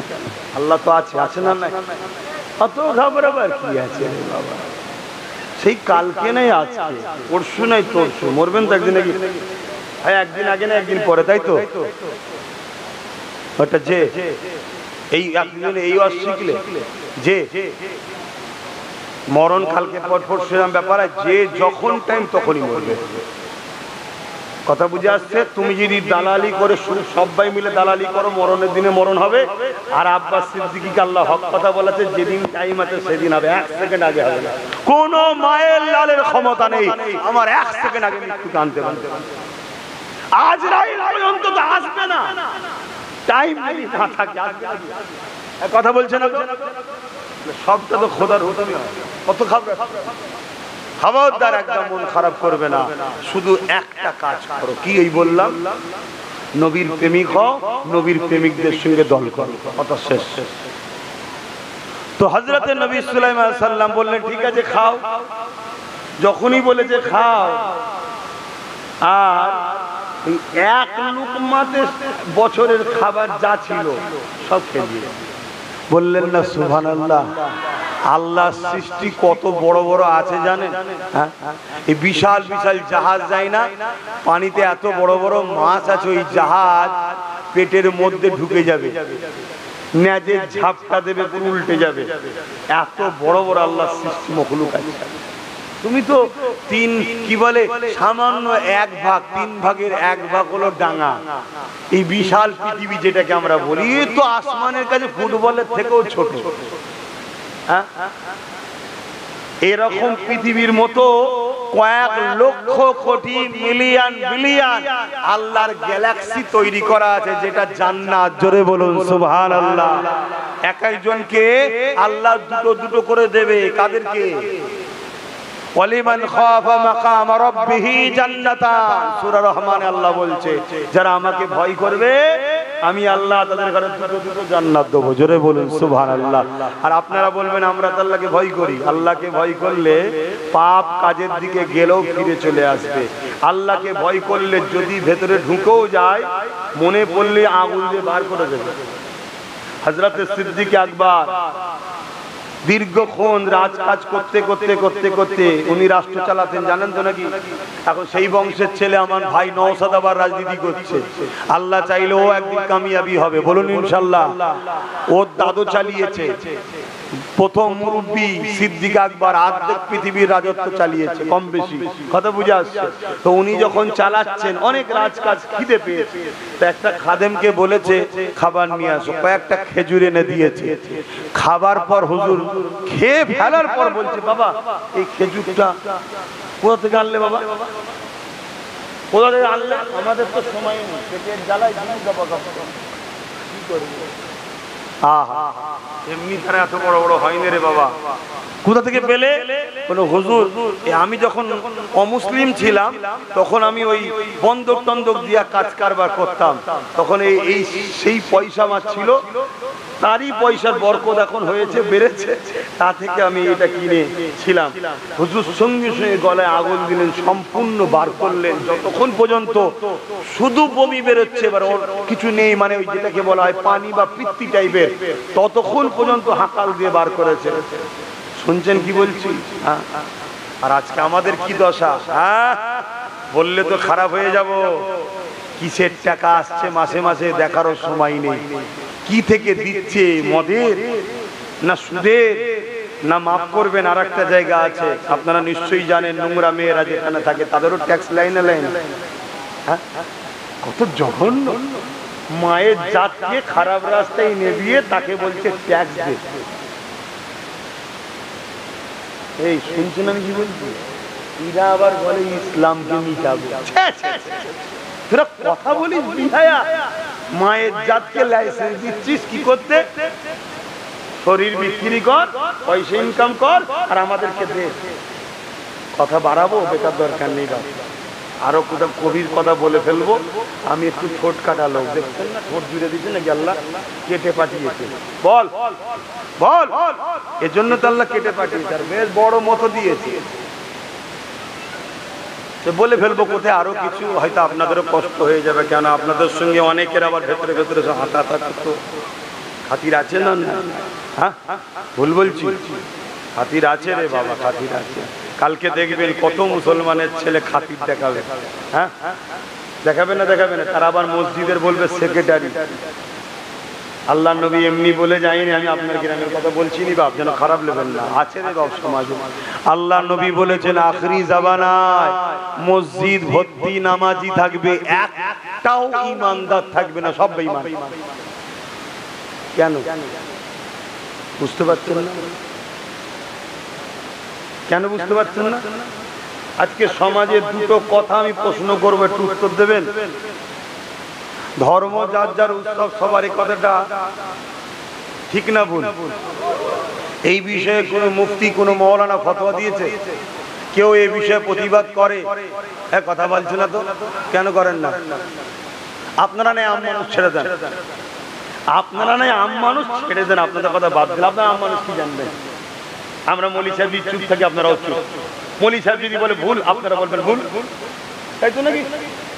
আল্লাহ তো আছে, আছে না? নাই অত ঘাবড়াবার কি আছে রে বাবা? সেই কালকে নেই আজকে, পরশু নাই তরশু, মরবেন তো একদিন। হ্যাঁ, একদিন আগে না একদিন পরে, তাই তো? ওটা যে এই একদিন এই ওয়াজ শিখলে যে মরণ কালকে পর পরশু ব্যাপার, যে যখন টাইম তখনই মরবে। কথা বুঝে আসছে? তুমি যদি দালালি করে, সবাই মিলে দালালি করো, মরণের দিনে মরণ হবে। আর আব্বাস সিদ্দিকীকে আল্লাহ হক কথা বলেছে, যেদিন টাইম আছে সেদিন হবে, 1 সেকেন্ড আগে হবে না। কোন মায়ের লালের ক্ষমতা নেই আমার 1 সেকেন্ড আগে মৃত্যুকে আনতে পারবে। আজ রাইল পর্যন্ত তো আসবে না, টাইম যদি না থাকে আসবে না। কথা বলছেন না? সবটা তো খোদার হুকুম। কত খাবার খবরদার একদম মন খারাপ করবে না। শুধু একটা কাজ করো, কি এই বললাম, নবীর প্রেমিক হও, নবীর প্রেমিকদের সঙ্গে দল করো। কথা শেষ। তো হযরতে নবী সুলাইমান আলাইহিস সালাম বললেন, ঠিক আছে খাও। যখনই বলেছে খাও, আর এই এক লুকমাতে বছরের খাবার যা ছিল সব খেয়ে দিয়ে বললেন না সুবহানাল্লাহ? আল্লাহ সৃষ্টি কত বড় বড় আছে জানেন? হ্যাঁ, এই বিশাল বিশাল জাহাজ যায় না, পানিতে এত বড় বড় মাছ আছে, ওই জাহাজ পেটের মধ্যে ঢুকে যাবে, নেজের ঝাপটা দেবে, পুরো উল্টে যাবে। এত বড় বড় আল্লাহ সৃষ্টি মখলুক আছে। তুমি তো কি বলে সামান্য 1 ভাগ, 3 ভাগের 1 ভাগ হলো ডাঙা। এই বিশাল পৃথিবী যেটাকে আমরা বলি, তো আসমানের কাছে ফুটবলের থেকেও ছোট। এরকম পৃথিবীর মতো কয়েক লক্ষ কোটি মিলিয়ন বিলিয়ন আল্লাহর গ্যালাক্সি তৈরি করা আছে, যেটা জান্নাত। জোরে বলুন সুবহানাল্লাহ। এক একজনকে আল্লাহ দুটো দুটো করে দেবে। কাদেরকে? ওয়ালিমান খাফা মাকাম রাব্বিহি জান্নাতান। সূরা রহমানে আল্লাহ বলছে, যারা আমাকে ভয় করবে আমি আল্লাহ তাদের ঘরে দুটো দুটো জান্নাত দেবো। জোরে বলুন সুবহানাল্লাহ। আর আপনারা বলবেন আমরা তো আল্লাহকে ভয় করি। আল্লাহকে ভয় করলে পাপ কাজের দিকে গেলেও ফিরে চলে আসবে। আল্লাহকে ভয় করলে যদি ভেতরে ঢুকেও যায়, মনে পড়লে আগুন দিয়ে বার করে দেবে। হযরত সিদ্দিক আকবর দীর্ঘক্ষণ রাজকাজ করতে করতে করতে করতে উনি রাষ্ট্র চালাতেন, জানেন তো নাকি? এখন সেই বংশের ছেলে আমার ভাই নওশাদ আবার রাজনীতি করছে। আল্লাহ চাইলে ও একদিন কামিয়াবি হবে, বলুন ইনশাআল্লাহ। ওর দাদু চালিয়েছে, প্রথম মুরব্বী সিদ্দিক আকবর অর্ধেক পৃথিবীর রাজত্ব চালিয়েছে কম বেশি। কথা বুঝে আসছে? তো উনি যখন চালাচ্ছেন, অনেক রাজকাজ খিদে পেয়েছে, তো একটা খাদেমকে বলেছে খাবার নিয়ে আসো। কয়েকটা খেজুর এনে দিয়েছে। খাবার পর হুজুর খেয়ে ফেলার পর বলছে, বাবা এই খেজুরটা কোথা থেকে আনলে? বাবা কোথা থেকে আনলে? আমাদের তো সময় নেই, পেটের জ্বালায় কি করবো? আহা, এমনি তারা এত বড় বড় হয়নি রে বাবা। কোথা থেকে পেলে? কোনো হুজুর। আমি যখন অমুসলিম ছিলাম তখন আমি ওই বন্ধক টন্দক দিয়া কাজ কারবার করতাম, তখন এই সেই পয়সা আমার ছিল, তারই পয়সার বরকত এখন হয়েছে, বেড়েছে, তা থেকে আমি এটা কিনেছিলাম। হুজুর সঙ্গে সঙ্গে গলায় আগুন দিলেন, সম্পূর্ণ বার করলেন, যতক্ষণ পর্যন্ত শুধু বমি বেরোচ্ছে, এবার ওর কিছু নেই, মানে ওই যেটাকে বলা হয় পানি বা পিত্তি টাইপের, ততক্ষণ পর্যন্ত হাঁকাল দিয়ে বার করেছে। শুনছেন কি বলছি? আর আজকে আমাদের কি দশা, হ্যাঁ বললে তো খারাপ হয়ে যাব। কিসের টাকা আসছে মাসে মাসে দেখারও সময় নেই, কি থেকে দিচ্ছে, মদের না সুদের না, মাফ করবেন আর একটা জায়গা আছে আপনারা নিশ্চয়ই জানেন, নোংরা মেয়েরা যেখানে থাকে তাদেরও ট্যাক্স লাইনে লাইন। হ্যাঁ, কত জঘন্য! মায়ের জাতকে খারাপ রাস্তায় নেবিয়ে তাকে বলছে ট্যাক্স দে। এই শুনছেন আমি কি বলছি? এরা আবার বলে ইসলামকে মিটাবো। তোরা কথা বলিস বিধায়া, মায়ের জাতকে লাইসেন্স দিচ্ছিস কি করতে? শরীর বিক্রি কর, পয়সা ইনকাম কর, আর আমাদেরকে দে। কথা বাড়াবো, বেকার দরকার নেই। আরো কোথাও কবির কথা বলে ফেলবো। আমি একটু ঠোঁট কাটা লোক, দেখছেন না ঠোঁট জুড়ে দিচ্ছে নাকি আল্লাহ কেটে পাঠিয়েছে। বল বল, এজন্য তো আল্লাহ কেটে পাঠিয়েছে, আর বেশ বড় মতো দিয়েছে। বলে ফেলবো কোথায় আরো কিছু, হয়তো আপনাদেরও কষ্ট হয়ে যাবে, কেন আপনাদের সঙ্গে অনেকের আবার ভেতরে ভেতরে হাঁটা করতো। খাতির আছে না? হ্যাঁ, ভুল বলছি? খাতির আছে রে বাবা, খাতির আছে। কালকে দেখবেন কত মুসলমানের ছেলে খাতির দেখাবে। হ্যাঁ, দেখাবে না? দেখাবে না? তারা আবার মসজিদের বলবে সেক্রেটারি। আল্লাহ নবী এমনি বলে যায়নি, আমি আপনার গ্রামের কথা বলছি নি বাপ, যেন খারাপ নেবেন না। আছে রে বাপ সমাজে। আল্লাহ নবী বলেছেন আখরি জামানায় মসজিদ ভর্তি নামাজি থাকবে, একটাও ইমানদার থাকবে না, সব বেঈমান। কেন বুঝতে পারছেন না? কেন বুঝতে পারছেন না? আজকে সমাজে দুটো কথা আমি প্রশ্ন করবো, একটু উত্তর দেবেন। ধর্ম যার যার উৎসব সবারই, কথাটা ঠিক না ভুল? এই বিষয়ে কোনো মুফতি, কোনো মৌলানা ফতোয়া দিয়েছে? কেউ এই বিষয়ে প্রতিবাদ করে? কথা বলছে না তো, কেন করেন না? আপনারা নেই আম মানুষ ছেড়ে দেন, আপনারা নেই আম মানুষ ছেড়ে দেন, আপনাদের কথা বাদ দিন। আপনারা আম মানুষ কি জানবেন? আমরা মৌলী সাহেব চুপ থাকি, আপনারাও চুপ। মৌলী সাহেব যদি বলে ভুল, আপনারা বলবেন ভুল, তাই তো নাকি?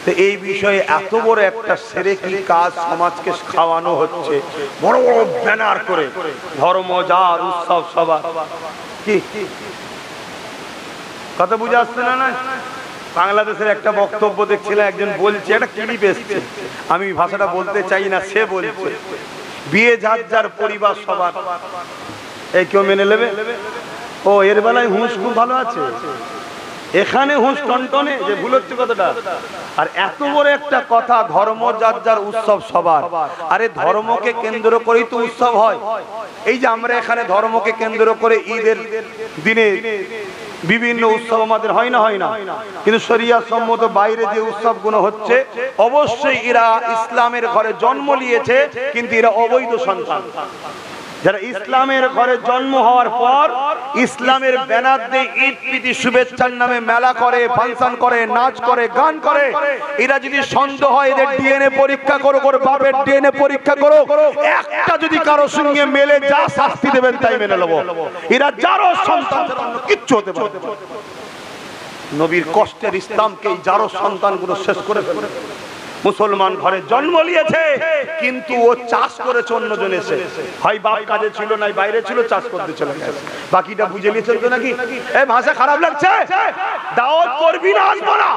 তো এই বিষয়ে এত বড় একটা সেরেকি কাজ সমাজকে খাওয়ানো হচ্ছে, বড় বড় ব্যানার করে, ধর্ম যার উৎসব সবার। কি কথা বুঝে আসছে না? না, বাংলাদেশের একটা বক্তব্য দেখছিলাম, একজন বলছে, একটা ক্লিপ এসছে, আমি ভাষাটা বলতে চাই না, সে বলছে বিয়ে যার যার পরিবার সবার। এই কেউ মেনে নেবে? ও এর বেলায় হুঁশ খুব ভালো আছে, এখানে হুঁশ টনটনে, যে ভুল হচ্ছে কতটা। আর এত বড় একটা কথা, ধর্ম যার যার উৎসব সবার। আরে ধর্মকে কেন্দ্র করেই তো উৎসব হয়। এই যে আমরা এখানে ধর্মকে কেন্দ্র করে ঈদের দিনে বিভিন্ন উৎসব আমাদের হয় না? হয় না? কিন্তু শরিয়াত সম্মত বাইরে যে উৎসবগুলো হচ্ছে, অবশ্যই এরা ইসলামের ঘরে জন্ম নিয়েছে, কিন্তু এরা অবৈধ সন্তান। যারা ইসলামের ঘরে জন্ম হওয়ার পর ইসলামের ব্যানার দিয়ে ঈদ প্রীতি শুভেচ্ছার নামে মেলা করে, ফাংশন করে, নাচ করে, গান করে, এরা যদি সন্দেহ হয়, এদের ডিএনএ পরীক্ষা করো, বাপের ডিএনএ পরীক্ষা করো, একটা যদি কারো সঙ্গে মেলে, যা শাস্তি দেবেন তাই মেনে নেব। এরা যারও সন্তান, কিচ্ছু হতে পারে। নবীর কষ্টের ইসলামকে এই যারও সন্তানগুলো শেষ করে ফেলে। মুসলমান ঘরে জন্ম নিয়েছে, কিন্তু ও চাষ করেছে অন্যজন এসে, হয় বাপ কাজে ছিল, নাই বাইরে ছিল, চাষ করতে চলে গেছে। বাকিটা বুঝে নিয়েছেন তো নাকি? এই ভাষা খারাপ লাগছে? দাওয়াত করবি না, আসবো না।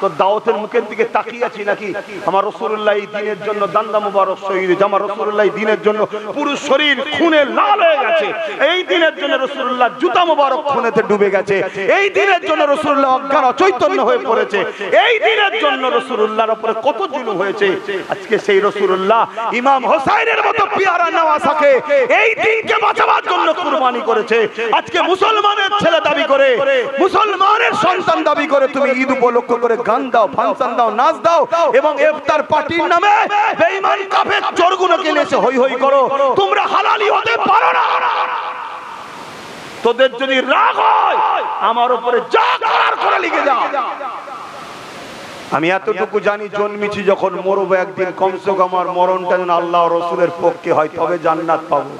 তো দাওয়াতের মুখের দিকে তাকিয়ে আছি নাকি? আমার রাসূলুল্লাহ এই দ্বীনের জন্য দান্দা মুবারক শহীদ, আমার রাসূলুল্লাহ এই দ্বীনের জন্য পুরো শরীর খুনে লাল হয়ে গেছে, এই দ্বীনের জন্য রাসূলুল্লাহ জুতা মুবারক খুনেতে ডুবে গেছে, এই দ্বীনের জন্য রাসূলুল্লাহ অজ্ঞান অচৈতন্য হয়ে পড়েছে, এই দ্বীনের জন্য রাসূলুল্লাহর উপরে কত জুলুম হয়েছে। আজকে সেই রাসূলুল্লাহ ইমাম হোসেনের মতো পিয়ারা নওয়াসাকে এই দ্বীনকে বাঁচাবার জন্য কুরবানি করেছে। আজকে মুসলমানের ছেলে দাবি করে, মুসলমানের সন্তান দাবি করে তুমি ঈদ উপলক্ষ করে গান দাও, ফাংশন দাও, নাচ দাও এবং ইফতার পার্টির নামে বেঈমান কাফের চোরগুলোকে এসে হই হই করো। তোমরা হালালি হতে পারো না। তোদের যদি রাগ হয় আমার উপরে যা করার করে লিখে যাও। আমি এতটুকু জানি, জন্মেছি যখন মরবো একদিন, কমসে কম আমার মরণটা যেন আল্লাহ রসুলের পক্ষে হয়, তবে জান্নাত পাবো।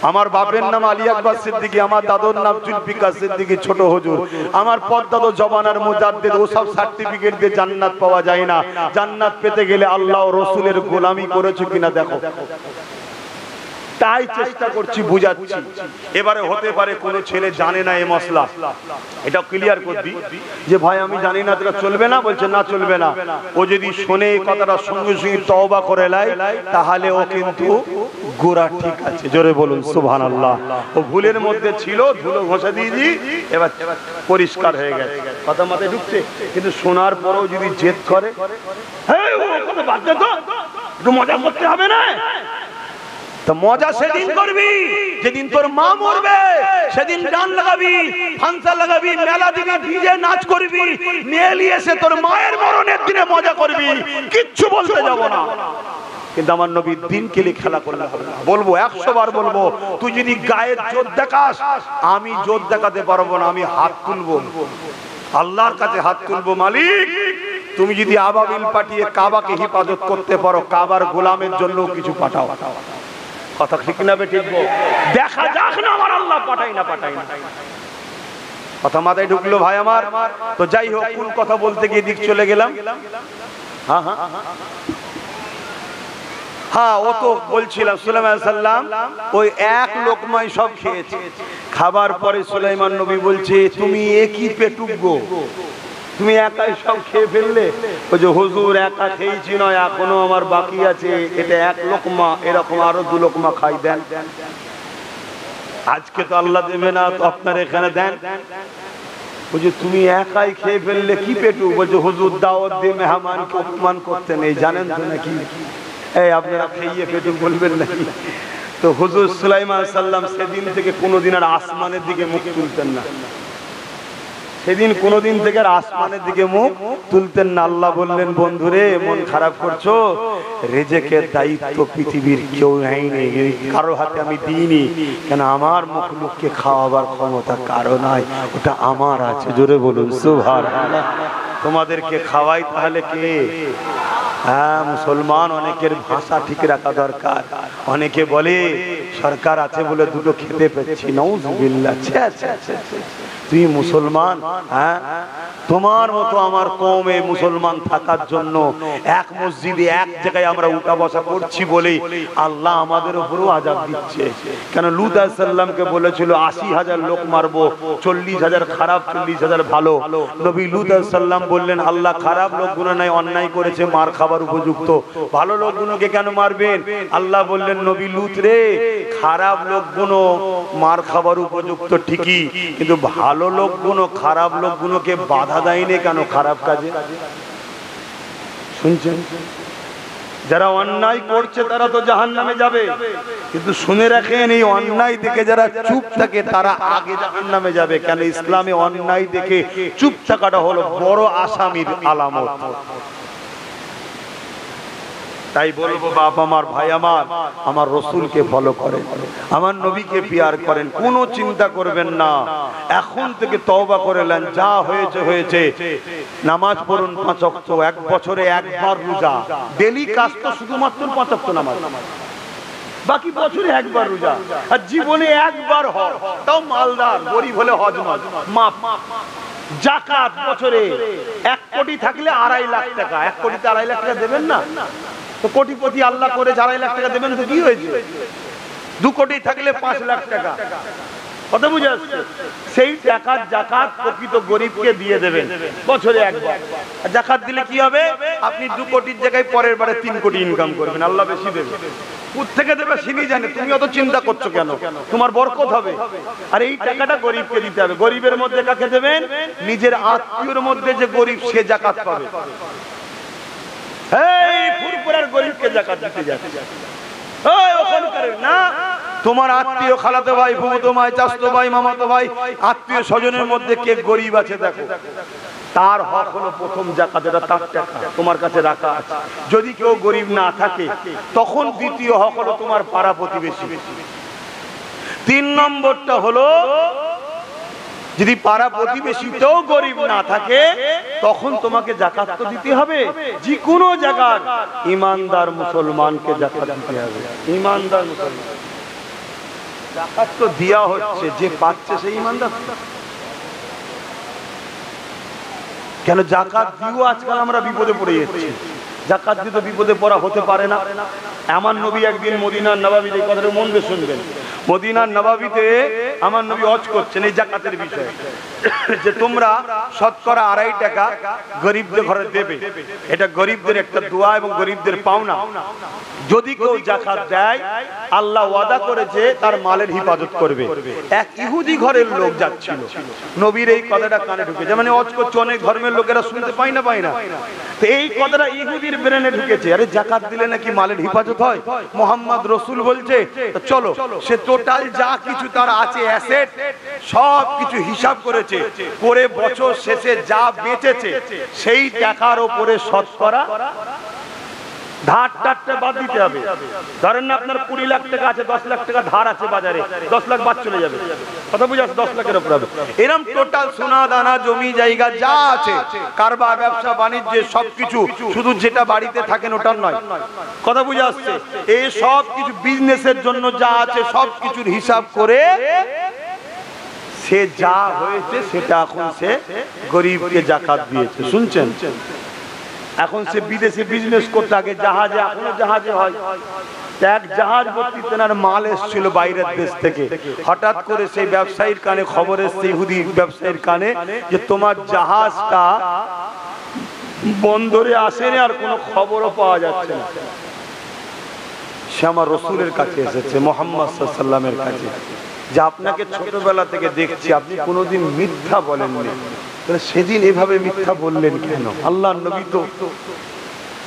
আমার বাপের নাম আলী আকবর সিদ্দিকী, আমার দাদুর নাম জুলফিকার সিদ্দিকী ছোট হুজুর, আমার পদ্দাদো জবানার মুজাদ্দিদ, ওসব সার্টিফিকেট দিয়ে জান্নাত পাওয়া যায় না। জান্নাত পেতে গেলে আল্লাহ রসুলের গোলামি করেছো কিনা দেখো। তাই চেষ্টা করছি বুঝাচ্ছি। এবারে হতে পারে কোনো ছেলে জানে না এই মশলা, এটা ক্লিয়ার করবি যে ভাই আমি জানি না, এটা চলবে না। বলছে না চলবে না। ও যদি শোনে এই কথাটা সঙ্গে সঙ্গে তওবা করে লাই, তাহলে ও কিন্তু গোরা ঠিক আছে। জোরে বলুন সুবহানাল্লাহ। ও ভুলের মধ্যে ছিল, ধুলো ঘষে দিয়েছি, এবার পরিষ্কার হয়ে গেছে। কথা মাথায় ঢুকছে। কিন্তু শোনার পরেও যদি জেদ করে, হ্যাঁ ও কথা বাদ দে তো, একটু মজা করতে হবে না। তো মজা সেদিন করবি যেদিন তোর মা মরবে, সেদিন গান লাগাবি, ফাংশন লাগাবি, মেলা দিবি, ভিজে নাচ করবি, মেয়ে এসে তোর মায়ের মরণের দিনে মজা করবি, কিচ্ছু বলতে যাব না। কিন্তু আমার নবীর দিন কে লিয়ে খেলা করলে হবে না। বলবো 100 বার বলবো, তুই যদি গায়ের জোর দেখাস, আমি জোর দেখাতে পারবো না। আমি হাত তুলবো, আল্লাহর কাছে হাত তুলবো, মালিক তুমি যদি আবাবিল পাঠিয়ে কাবাকে হেফাজত করতে পারো, কাবার গোলামের জন্য কিছু পাঠাও। কথা ঠিক না বে ঠিক? দেখা যাক না আমার আল্লাহ পাঠাই না পাঠাই না। কথা মাথায় ঢুকলো ভাই আমার। তো যাই হোক, কোন কথা বলতে গিয়ে দিক চলে গেলাম। হ্যাঁ হ্যাঁ হ্যাঁ, ও তো বলছিলাম সুলাইমান আলাইহিস সালাম ওই এক লোকমাই সব খেয়েছে। খাবার পরে সুলাইমান নবী বলছে, তুমি একই পেটুক গো, তুমি একাই সব খেয়ে ফেললে? ওই যে হুজুর একা খেয়েছি নয়, এখনো আমার বাকি আছে, এটা এক লোকমা, এরকম আরো 2 লোকমা খাই দেন। আজকে তো আল্লাহ দেবে না, তো আপনার এখানে দেন। ওই যে তুমি একাই খেয়ে ফেললে, কি পেটু? বলছে হুজুর দাওয়াত দিয়ে মেহমানকে অপমান করতে নেই, জানেন তো নাকি? এই আপনারা খেয়ে পেটুক বলবেন নাকি? তো হুজুর সুলাইমান আলাইহিস সালাম সেদিন থেকে কোনোদিন আর আসমানের দিকে মুখ তুলতেন না। সেদিন কোনদিন থেকে আসমানের দিকে মুখ তুলতেন না। আল্লাহ বললেন, বন্ধুরে মন খারাপ করছো, রিজিকের দায়িত্ব পৃথিবীর কেউ নেয়নি, কারো হাতে আমি দিইনি। কেন? আমার মখলুককে খাওয়াবার ক্ষমতা কারো নাই, ওটা আমার আছে। জোরে বলুন সুবহানাল্লাহ। তোমাদেরকে খাওয়াই তাহলে কে? হ্যাঁ মুসলমান, অনেকের ভাষা ঠিক রাখা দরকার। অনেকে বলে সরকার আছে বলে 2টো খেতে পাচ্ছি, নাউজুবিল্লাহ। তুই মুসলমান, হ্যাঁ তোমার মতো আমার কওমে মুসলমান থাকার জন্য এক মসজিদে এক জায়গায় আমরা উঠা বসা করছি বলে আল্লাহ আমাদের উপরও আযাব দিচ্ছে। কেন? লূত আলাইহিস সালামকে বলেছিল 80,000 লোক মারবো, 40,000 খারাপ, 40,000 ভালো। নবী লূত আলাইহিস সালাম বললেন, আল্লাহ খারাপ লোকগুলো নাই অন্যায় করেছে, মার খাবার উপযুক্ত, ভালো লোকগুলোকে কেন মারবেন? আল্লাহ বললেন, নবী লূত রে, খারাপ লোকগুলো মার খাবার উপযুক্ত ঠিকই, কিন্তু ভালো লোকগুলো খারাপ লোকগুলোকে বাধা দেয়নি কেন খারাপ কাজে? শুনছেন? যারা অন্যায় করছে তারা তো জাহান্নামে যাবে, কিন্তু শুনে রাখেন এই অন্যায় দেখে যারা চুপ থাকে তারা আগে জাহান্নামে যাবে। কেন? ইসলামে অন্যায় দেখে চুপ থাকাটা হলো বড় আসামির আলামত। তাই বলবো বাপ আমার, ভাই আমার, আমার রসুলকে ফলো করেন, আমার নবীকে পিয়ার করেন, কোনো চিন্তা করবেন না। এখন থেকে তওবা করে নেন, যা হয়েছে হয়েছে। নামাজ পড়ুন 5 ওয়াক্ত, 1 বছরে 1 বার রোজা, ডেলি কাজ তো শুধুমাত্র 5 ওয়াক্ত নামাজ, বাকি বছরে 1 বার রোজা, আর জীবনে 1 বার হজ, তাও মালদার, গরিব হলে হজ নয়, মাপ। যাকাত বছরে 1 কোটি থাকলে 2.5 লাখ টাকা, 1 কোটিতে 2.5 লাখ টাকা দেবেন না? তো কোটিপতি আল্লাহ করে 2.5 লাখ টাকা দেবেন তো কি হয়েছে? 2 কোটি থাকলে 5 লাখ টাকা। কথা বুঝে আসছে? সেই টাকার যাকাত প্রকৃত গরিবকে দিয়ে দেবেন বছরে 1 বার। আর যাকাত দিলে কি হবে? আপনি 2 কোটির জায়গায় পরের বারে 3 কোটি ইনকাম করবেন, আল্লাহ বেশি দেবে। কোত্থেকে দেবে তিনি জানে, তুমি অত চিন্তা করছো কেন? তোমার বরকত হবে। আর এই টাকাটা গরিবকে দিতে হবে। গরিবের মধ্যে কাকে দেবেন? নিজের আত্মীয়র মধ্যে যে গরিব সে যাকাত পাবে। এই ফুরফুরার গরিবকে যাকাত দিতে যাচ্ছে, ওই ওখানকার না, তোমার আত্মীয়, খালাতো ভাই, ফুফুতো ভাই, চাচতো ভাই, মামাতো ভাই, আত্মীয় স্বজনের মধ্যে কে গরিব আছে দেখো। তার হক হলো প্রথম যাকাত, এটা তার টাকা তোমার কাছে রাখা আছে। যদি কেউ গরিব না থাকে তখন দ্বিতীয় হক হলো তোমার পাড়া প্রতিবেশী। 3 নম্বরটা হলো যদি পাড়া প্রতিবেশীতেও গরিব না থাকে তখন তোমাকে যাকাত তো দিতে হবে। যে কোনো জায়গার ইমানদার মুসলমানকে যাকাত দিতে হবে। ইমানদার মুসলমান যাকাত তো দেয়া হচ্ছে, যে পাচ্ছে সেই ইমানদার। কেন যাকাত দিও আজকাল আমরা বিপদে পড়ে যাচ্ছি। যাকাত দিতে বিপদে পড়া হতে পারে না। আমার নবী একদিন মদিনার নবাবিতে, এই কথাটা মন দিয়ে শুনবেন, মদিনার নবাবিতে আমার নবী ওয়াজ করছেন এই যাকাতের বিষয়ে, যে তোমরা শতকরা 2.5 টাকা গরিবদের ঘরে দেবে। এটা গরিবদের একটা দোয়া এবং গরিবদের পাওনা। যদি কেউ যাকাত দেয় আল্লাহ ওয়াদা করেছে তার মালের হিফাজত করবে। এক ইহুদি ঘরের লোক যাচ্ছিল, নবীর এই কথাটা কানে ঢুকেছে, মানে ওয়াজ করছে, অনেক ধর্মের লোকেরা শুনতে পায় না। তো এই কথাটা ইহুদির ব্রেনে ঢুকেছে, আরে যাকাত দিলে নাকি মালের হিফাজত হয়, মোহাম্মদ রসুল বলছে, চলো। সে টোটাল যা কিছু তার আছে অ্যাসেট সব কিছু হিসাব করেছে, করে বছর শেষে যা বেঁচেছে সেই টাকার উপরে শতকরা ধার টারটা বাদ দিতে হবে। ধরেন না আপনার 20 লাখ টাকা আছে, 10 লাখ টাকা ধার আছে বাজারে, 10 লাখ বাদ চলে যাবে, কথা বুঝে আসছে? 10 লাখের উপর হবে। এরকম টোটাল সোনা দানা জমি জায়গা যা আছে, কারবার ব্যবসা বাণিজ্যে সবকিছু, শুধু যেটা বাড়িতে থাকেন ওটার নয়, কথা বুঝে আসছে? এই সব কিছু বিজনেসের জন্য যা আছে সব কিছুর হিসাব করে সে যা হয়েছে সেটা এখন সে গরিবকে যাকাত দিয়েছে। শুনছেন? এখন সে বিদেশে বিজনেস করতে, আগে জাহাজে, এখনো জাহাজে হয়। এক জাহাজ ভর্তি তেনার মাল এসেছিল বাইরের দেশ থেকে। হঠাৎ করে সেই ব্যবসায়ীর কানে খবর এসেছে, ইহুদি ব্যবসায়ীর কানে, যে তোমার জাহাজটা বন্দরে আসেনি আর কোনো খবরও পাওয়া যাচ্ছে না। সে আমার রসুলের কাছে এসেছে, মুহাম্মদ সাল্লাল্লাহু আলাইহি ওয়াসাল্লামের কাছে, যে আপনাকে ছোটবেলা থেকে দেখছি আপনি কোনোদিন মিথ্যা বলেননি, সেদিন এভাবে মিথ্যা বললেন কেন? আল্লাহর নবী তো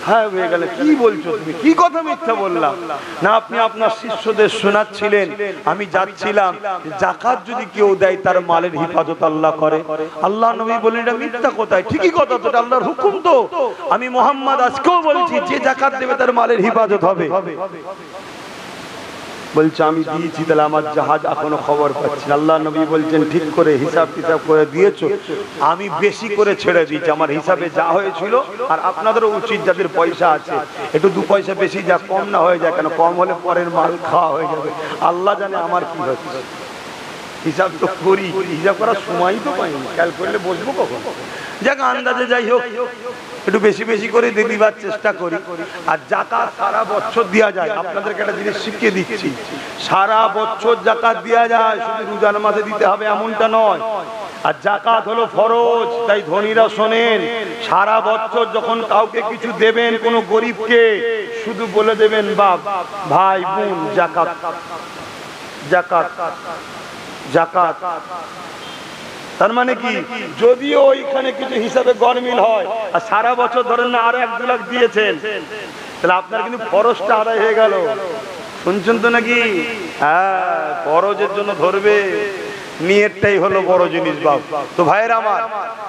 হ্যাঁ হয়ে গেল, কি বলছো তুমি, কি কথা মিথ্যা বললাম? না, আপনি আপনার শিষ্যদের শোনাচ্ছিলেন, আমি যাচ্ছিলাম, যাকাত যদি কেউ দেয় তার মালের হিফাজত আল্লাহ করে। আল্লাহ নবী বললেন এটা মিথ্যা কোথায়? ঠিকই কথা তো, এটা আল্লাহর হুকুম তো। আমি মুহাম্মদ আজকেও বলছি, যে যাকাত দেবে তার মালের হিফাজত হবে। বলছে আমি দিয়েছি, তাহলে আমার জাহাজ এখনো খবর পাচ্ছি। আল্লাহ নবী বলছেন ঠিক করে হিসাব টিসাব করে দিয়েছো, আমি বেশি করে ছেড়ে দিয়েছি, আমার হিসাবে যা হয়েছিল। আর আপনাদেরও উচিত, যাদের পয়সা আছে, একটু 2 পয়সা বেশি যা, কম না হয়ে যায়। কেন কম হলে পরের মাল খাওয়া হয়ে যাবে। আল্লাহ জানে আমার কি হচ্ছে। হিসাব তো করি, হিসাব করার সময় তো পাইনি, খেয়াল করলে বসবো কখন? যাক, আন্দাজে যাই হোক একটু বেশি বেশি করে দিবার চেষ্টা করি। আর যাকাত সারা বছর দেওয়া যায়। আপনাদেরকে একটা জিনিস শিখিয়ে দিচ্ছি, সারা বছর যাকাত দেওয়া যায়, শুধু রমজান মাসে দিতে হবে এমনটা নয়। আর যাকাত হলো ফরজ, তাই ধনীরা শোনেন, সারা বছর যখন কাউকে কিছু দেবেন, কোনো গরিবকে, শুধু বলে দেবেন বাপ, ভাই, বোন, যাকাত, যাকাত, যাকাত। তার মানে কি, যদিও ওইখানে কিছু হিসাবে গরমিল হয়, আর সারা বছর ধরেন না আরো 1-2 লাখ দিয়েছেন, তাহলে আপনার কিন্তু ফরজটা আদায় হয়ে গেল। শুনছেন তো নাকি? হ্যাঁ, ফরজের জন্য ধরবে, নিয়তটাই হলো বড় জিনিস বাপ। তো ভাইয়েরা আমার,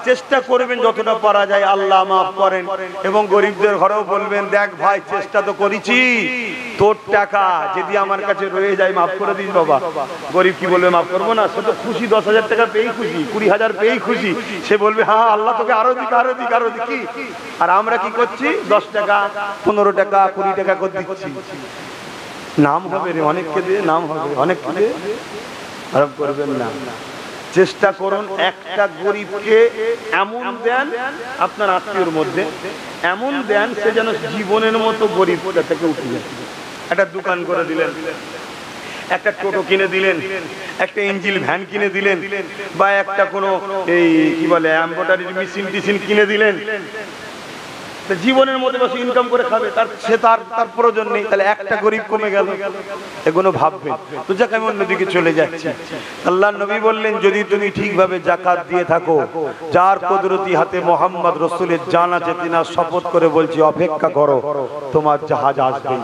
চেষ্টা করবেন যতটা পারা যায়, আল্লাহ মাফ করেন। এবং গরিবদের ঘরেও বলবেন, দেখ ভাই, চেষ্টা তো করেছি, তোর টাকা যদি আমার কাছে রয়ে যায় মাফ করে দিস বাবা। গরিব কি বলবে মাফ করবো না? সে তো খুশি, 10,000 টাকা পেয়েই খুশি, 20,000 পেয়েই খুশি। সে বলবে হ্যাঁ আল্লাহ তোকে আরো দিক, আরো দিক, আরো দিক। আর আমরা কি করছি? 10 টাকা, 15 টাকা, 20 টাকা করে দিচ্ছি। নাম হবে রে, অনেককে দিয়ে নাম হবে, অনেককে দিয়ে খারাপ করবেন না। চেষ্টা করুন একটা গরিবকে এমন দেন, আপনার আত্মীয়র মধ্যে এমন দেন, সে যেন জীবনের মতো গরিবটা থেকে উঠে যায়। একটা দোকান করে দিলেন, একটা টোটো কিনে দিলেন, একটা ইঞ্জিল ভ্যান কিনে দিলেন, বা একটা কোনো এই কি বলে এমব্রয়ডারি মেশিন টিশিন কিনে দিলেন, জীবনের মধ্যে বসে ইনকাম করে খাবে, তার প্রয়োজন নেই, তাহলে একটা গরিব কমে গেল। এগুলো ভাববে তো। যাক, আমি অন্যদিকে চলে যাচ্ছি। আল্লাহ নবী বললেন, যদি তুমি ঠিকভাবে যাকাত দিয়ে থাকো, যার কুদরতি হাতে মুহাম্মদ রাসূলের জান আছে, তিনার শপথ করে বলছি, অপেক্ষা করো, তোমার জাহাজ আসবে।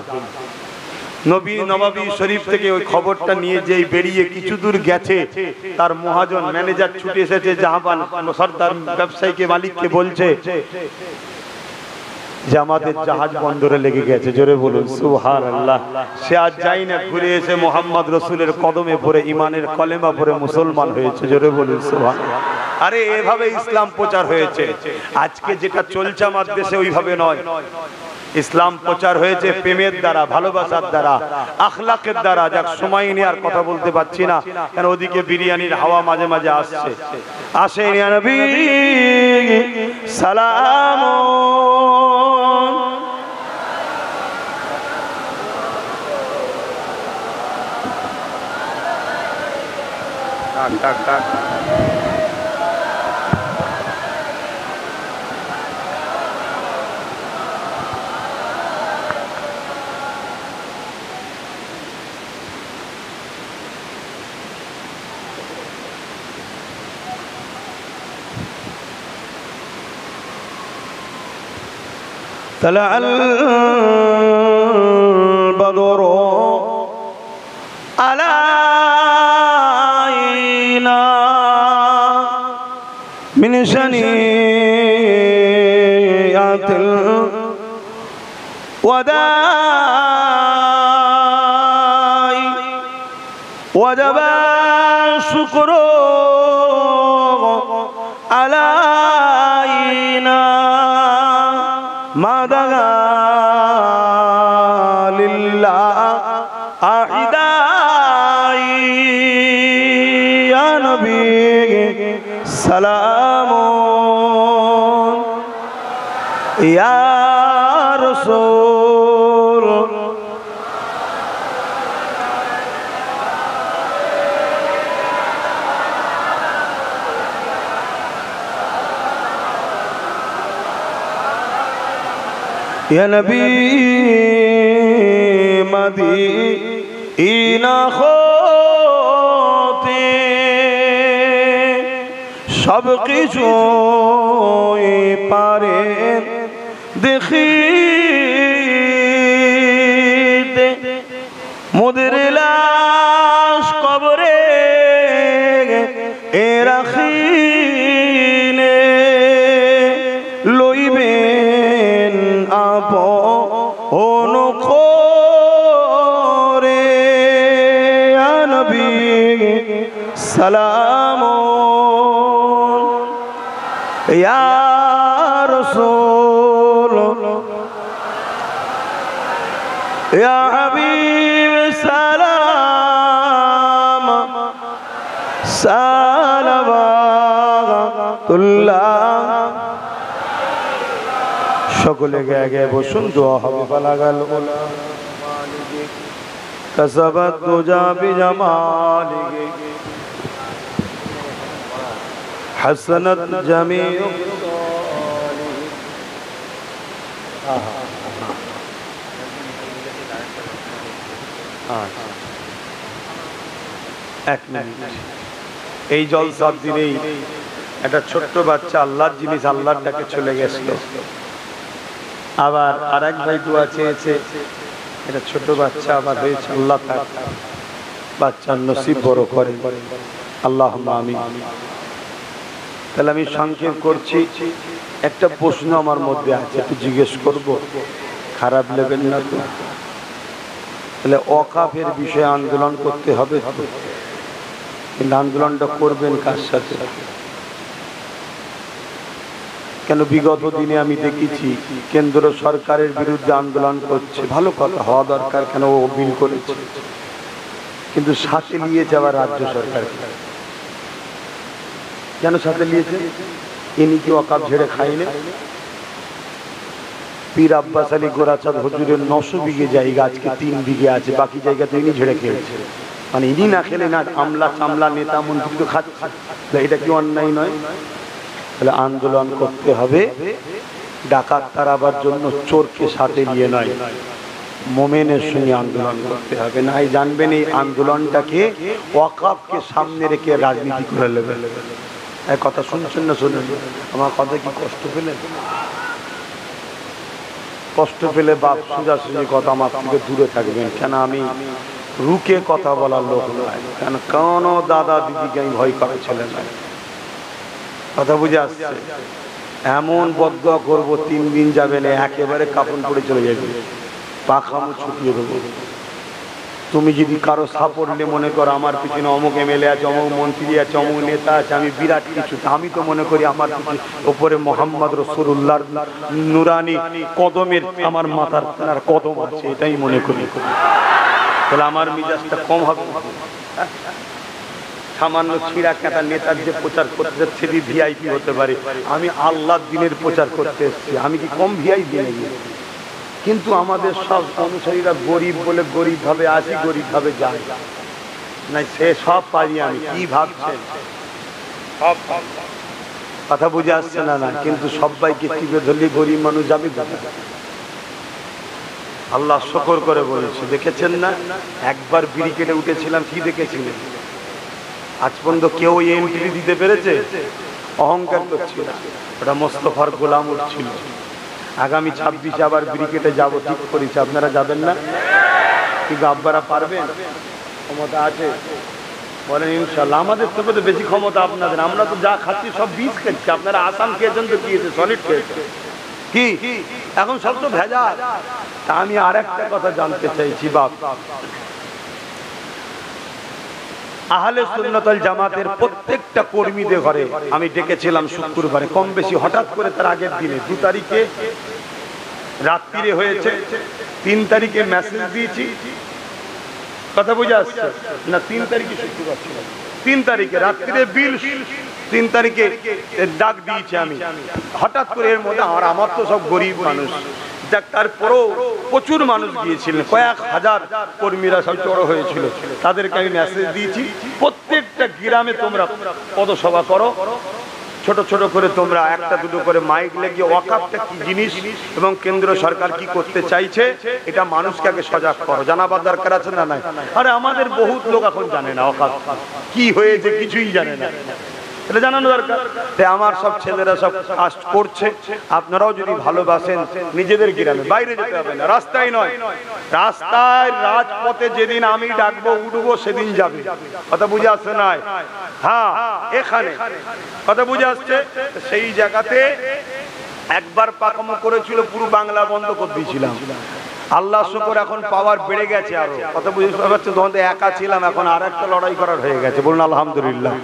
নবী নবাবী শরীফ থেকে ওই খবরটা নিয়ে যেই বেরিয়ে কিছু দূর গেছে, তার মহাজন ম্যানেজার ছুটে এসেছে, জাহাবান সর্দার ব্যবসায়ীকে মালিককে বলছে যে আমাদের জাহাজ বন্দরে লেগে গেছে। জোরে বলুন সুবহানাল্লাহ। সে আজ যাই না, ঘুরে এসে মোহাম্মদ রসুলের কদমে পড়ে ইমানের কলেমা পড়ে মুসলমান হয়েছে। জোরে বলুন সুবহানাল্লাহ। আরে এভাবে ইসলাম প্রচার হয়েছে। আজকে যেটা চলছে আমার দেশে ওইভাবে নয়। ইসলাম প্রচার হয়েছে প্রেমের দ্বারা, ভালোবাসার দ্বারা, আখলাকের দ্বারা। যাক, সময় নিয়ে আর কথা বলতে পারছি না, কারণ ওদিকে বিরিয়ানির হাওয়া মাঝে মাঝে আসছে। আসেন ইয়া নবী সালাম। طلع البدر علينا من شنيعة الوداع وجب الشكر علينا ما دعا لله أعداء يا نبي سلام يا رسول يا نبي مدينة خوتي সব কিছুই পারেন দেখিতে, মোদের লাশ কবরে এ রাখিলে লইবেন আপন করে ইয়া নবী সালাম ইয়া রাসূল ইয়া হাবিব সালাম সালাওয়াতুল্লাহ। সকলে গায়ে গায়ে বসুন, দোয়া হবে। বালাগাল উলা মালিকি কাসাবাত দুজা বিজামালিকি হাসানাত জামিউ এক মিনিট। এই জলসার দিনেই একটা ছোট্ট বাচ্চা আল্লাহর জিনিস আল্লাহর ডাকে চলে গেছিল। আবার আরেক ভাই দোয়া চেয়েছে, এটা ছোট বাচ্চা আবার হয়েছে। আল্লাহ তার বাচ্চার নসিব বড় করে, আল্লাহুম্মা আমিন। তাহলে আমি সংক্ষেপ করছি। একটা প্রশ্ন আমার মধ্যে আছে, একটু জিজ্ঞেস করব, খারাপ নেবেন না তো? তাহলে ওয়াকাফের বিষয়ে আন্দোলন করতে হবে তো, কিন্তু আন্দোলনটা করবেন কার সাথে? কেন বিগত দিনে আমি দেখেছি কেন্দ্র সরকারের বিরুদ্ধে আন্দোলন করছে, ভালো কথা, হওয়া দরকার, কেন ও বিল করেছে, কিন্তু সাথে নিয়ে যাওয়া রাজ্য সরকার কেন সাথে নিয়েছে? ইনি কি ওয়াকাফ ঝেড়ে খাইনি? পীর আব্বাস আলী গোরাচাঁদ হুজুরের 900 বিঘে জায়গা আজকে 3 বিঘে আছে, বাকি জায়গা তো ইনি ঝেড়ে খেয়েছে। মানে ইনি না খেলে না আমলা চামলা নেতা মন্ত্রী তো খাচ্ছে, এটা কি অন্যায় নয়? তাহলে আন্দোলন করতে হবে, ডাকাত তাড়াবার জন্য চোরকে সাথে নিয়ে নয়, মোমেনের সঙ্গে আন্দোলন করতে হবে। নাই জানবেন এই আন্দোলনটাকে ওয়াকাফকে সামনে রেখে রাজনীতি করে নেবে। কথা শুনছেন না? শুনুন, আমার কথা কি কষ্ট পেলেন? কষ্ট পেলে বাপ সোজাসুজি কথা আমার থেকে দূরে থাকবেন, কেন আমি রুকে কথা বলার লোক নয়, কেন কোনো দাদা দিদিকে আমি ভয় করে ছেলে নয়। কথা বুঝে আসছে? এমন বদদোয়া করবো 3 দিন যাবে না, একেবারে কাপড় পরে চলে যাবে, পাখামো ছুটিয়ে দেবো। তুমি যদি কারো সাপোর্ট নিয়ে মনে করো আমার পিছনে অমুক এমএলএ আছে, অমুক মন্ত্রী আছে, অমুক নেতা আছে, আমি বিরাট কিছু, আমি তো মনে করি আমার উপরে মোহাম্মদ রাসূলুল্লাহর নুরানি কদমের আমার মাথার কদম আছে, এটাই মনে করি। তাহলে আমার মিজাজটা কম হবে? সামান্য ছিঁড়া কাটা নেতার যে প্রচার করতে যাচ্ছে ভিআইপি হতে পারে, আমি আল্লাহর দিনের প্রচার করতে এসেছি, আমি কি কম ভিআইপি নাকি? কিন্তু আমাদের সব অনুসারীরা গরিব বলে গরিব ভাবে আসি, গরিব ভাবে যাই না, সে সব পারি আমি। কি ভাবছেন? কথা বুঝে আসছে না? না, কিন্তু সবাইকে টিপে ধরলে গরিব মানুষ যাবে। আল্লাহ শুকর করে বলেছে, দেখেছেন না একবার ব্রিগেডে উঠেছিলাম, কি দেখেছিলেন? আজ পর্যন্ত কেউ এন্ট্রি দিতে পেরেছে? অহংকার করছিল, ওটা মোস্তফার গোলাম উঠছিল। আগামী 26 আবার ব্রিগেডে যাবো ঠিক করেছি, আপনারা যাবেন না? কিন্তু আব্বারা পারবেন? ক্ষমতা আছে? বলেন ইনশাল্লাহ। আমাদের থেকে তো বেশি ক্ষমতা আপনাদের, আমরা তো যা খাচ্ছি সব বীজ খাচ্ছি, আপনারা আসাম খেয়েছেন তো খেয়েছে, সলিড খেয়েছে কি? এখন সব তো ভেজাল। তা আমি আর একটা কথা জানতে চাইছি, বাপ, আহলে সুন্নাত ওয়াল জামাতের প্রত্যেকটা কর্মীদের ঘরে আমি ডেকেছিলাম শুক্রবারে, কম বেশি হঠাৎ করে তার আগের দিনে 2 তারিখে রাত্রিরে হয়েছে, 3 তারিখে মেসেজ দিয়েছি। কথা বুঝে আসছে না? 3 তারিখে শুক্রবার ছিল, 3 তারিখে রাত্রিরে বিল, 3 তারিখে ডাক দিয়েছি আমি হঠাৎ করে। এর মধ্যে আমার তো সব গরিব মানুষ, তারপরেও প্রচুর মানুষ গিয়েছিলেন, কয়েক হাজার কর্মীরা সব জড়ো হয়েছিল, তাদেরকে আমি মেসেজ দিয়েছি প্রত্যেকটা গ্রামে তোমরা পদসভা করো, ছোট ছোট করে তোমরা 1-2 করে মাইক লাগিয়ে ওয়াকাফটা কি জিনিস এবং কেন্দ্র সরকার কি করতে চাইছে এটা মানুষকে আগে সজাগ করো, জানাবার দরকার আছে না? নাই? আরে আমাদের বহুত লোক এখন জানে না ওয়াকাফ কি হয়েছে, কিছুই জানে না, এটা জানানো দরকার। তাই আমার সব ছেলেরা সব কাজ করছে, আপনারাও যদি ভালোবাসেন নিজেদের গ্রামে, বাইরে যেতে হবে না, রাস্তায় নয়, রাস্তায় রাজপথে যেদিন আমি ডাকবো উঠবো সেদিন যাবে। কথা বুঝে আসছে না? হ্যাঁ, এখানে কথা বুঝে আসছে। সেই জায়গাতে একবার পাকামো করেছিল, পুরো বাংলা বন্ধ করে দিয়েছিলাম। আল্লাহ শুকর এখন পাওয়ার বেড়ে গেছে আরো। কথা বুঝতে পারছে? তখন তো একা ছিলাম, এখন আর একটা লড়াই করার হয়ে গেছে, বলুন আলহামদুলিল্লাহ।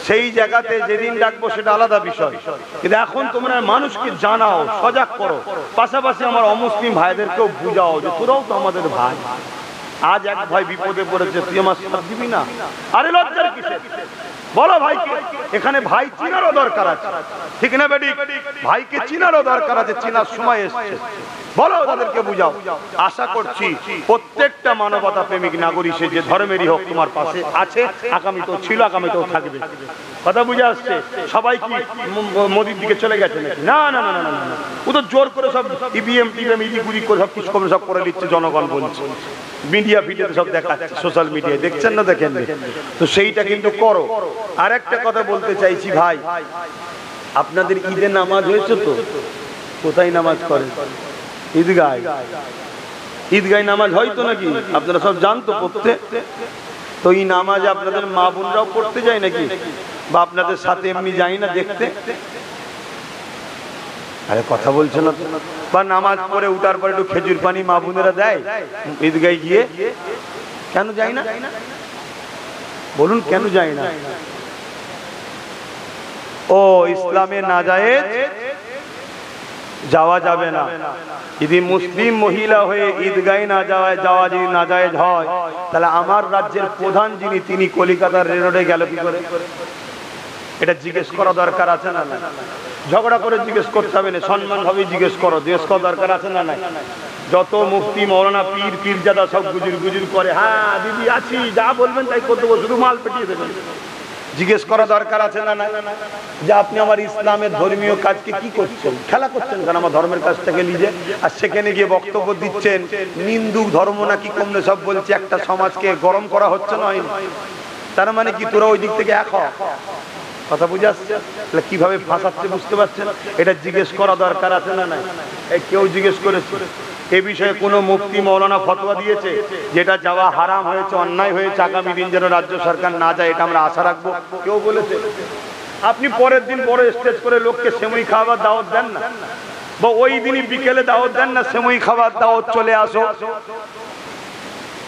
সেই জায়গাতে যেদিন ডাকবো সেটা আলাদা বিষয়, কিন্তু এখন তোমরা মানুষকে জানাও, সজাগ করো, পাশাপাশি আমার অমুসলিম ভাইদেরকেও বুঝাও যে তোরাও তো আমাদের ভাই। আজ এক ভাই বিপদে পড়েছে, তুই আমার সাথ দিবি না? আরে লজ্জার কিসে? বলো ভাইকে, এখানে ভাই চিনারও দরকার আছে, ঠিক না বেটি? ভাইকে চিনারও দরকার আছে, চিনার সময় এসছে, বলো তাদেরকে বুঝাও। আশা করছি প্রত্যেকটা মানবতা প্রেমিক নাগরিক সে যে ধর্মেরই হোক তোমার পাশে আছে, আগামীতেও ছিল, আগামীতেও থাকবে। কথা বুঝে আসছে? সবাই কি মোদির দিকে চলে গেছে নাকি? না না না না না, ও তো জোর করে সব ইভিএম ইডিগুড়ি করে সব কিছু সব করে দিচ্ছে, জনগণ বলছে, মিডিয়া ভিডিওতে সব দেখাচ্ছে, সোশ্যাল মিডিয়ায় দেখছেন না? দেখেন তো সেইটা কিন্তু করো। আর একটা কথা বলতে চাইছি ভাই, আপনাদের ঈদের নামাজ হয়েছে তো? কোথায় নামাজ করেন? ঈদগায়। ঈদগায় নামাজ হয়তো নাকি? আপনারা সব জানতো পড়তে? তো এই নামাজ আপনাদের মা বোনরাও পড়তে যায় নাকি? বা আপনাদের সাথে এমনি যাই না দেখতে? আরে কথা বলছে না? বা নামাজ পড়ে উঠার পরে একটু খেজুর পানি মা বোনেরা দেয় ঈদগায় গিয়ে? কেন যায় না বলুন? কেন যায় না? ও ইসলামে নাজায়েজ যাওয়া যাবে না। যদি মুসলিম মহিলা হয়ে ঈদগাহে না যাওয়া যদি নাজায়েজ হয়, তাহলে আমার রাজ্যের প্রধান যিনি তিনি কলিকাতার রেলরোডে গেল কি করে? এটা জিজ্ঞেস করা দরকার আছে না? ঝগড়া করে জিজ্ঞেস করতে হবে না, সম্মান ভাবে জিজ্ঞেস করো, জিজ্ঞেস করা দরকার আছে না? নাই? যত মুফতি মৌলানা পীর পীরজাদা সব গুজুর গুজুর করে, হ্যাঁ দিদি আছি, যা বলবেন তাই করতে বলবো, শুধু মাল পেটিয়ে দেবেন। জিজ্ঞেস করা দরকার আছে না? যে আপনি আমার ইসলামের ধর্মীয় কাজকে কি করছেন, খেলা করছেন কেন আমার ধর্মের কাছ থেকে নিজে? আর সেখানে গিয়ে বক্তব্য দিচ্ছেন নিন্দুক ধর্ম নাকি কমলে সব বলছে, একটা সমাজকে গরম করা হচ্ছে না? তার মানে কি তোরা ওই দিক থেকে এক হ? কথা বুঝে আসছে? তাহলে কিভাবে ফাঁসাচ্ছে বুঝতে পারছেন? এটা জিজ্ঞেস করা দরকার আছে না? নাই, এই কেউ জিজ্ঞেস করেছে এ বিষয়ে কোনো মুফতি মৌলানা ফতোয়া দিয়েছে যেটা যাওয়া হারাম হয়েছে, অন্যায় হয়েছে, আগামী দিন যেন রাজ্য সরকার না যায়, এটা আমরা আশা রাখবো? কেউ বলেছে? আপনি পরের দিন বড় স্টেজ করে লোককে সেমুই খাবার দাওয়াত দেন না, বা ওই দিনই বিকেলে দাওয়াত দেন না, সেমুই খাবার দাওয়াত চলে আসো।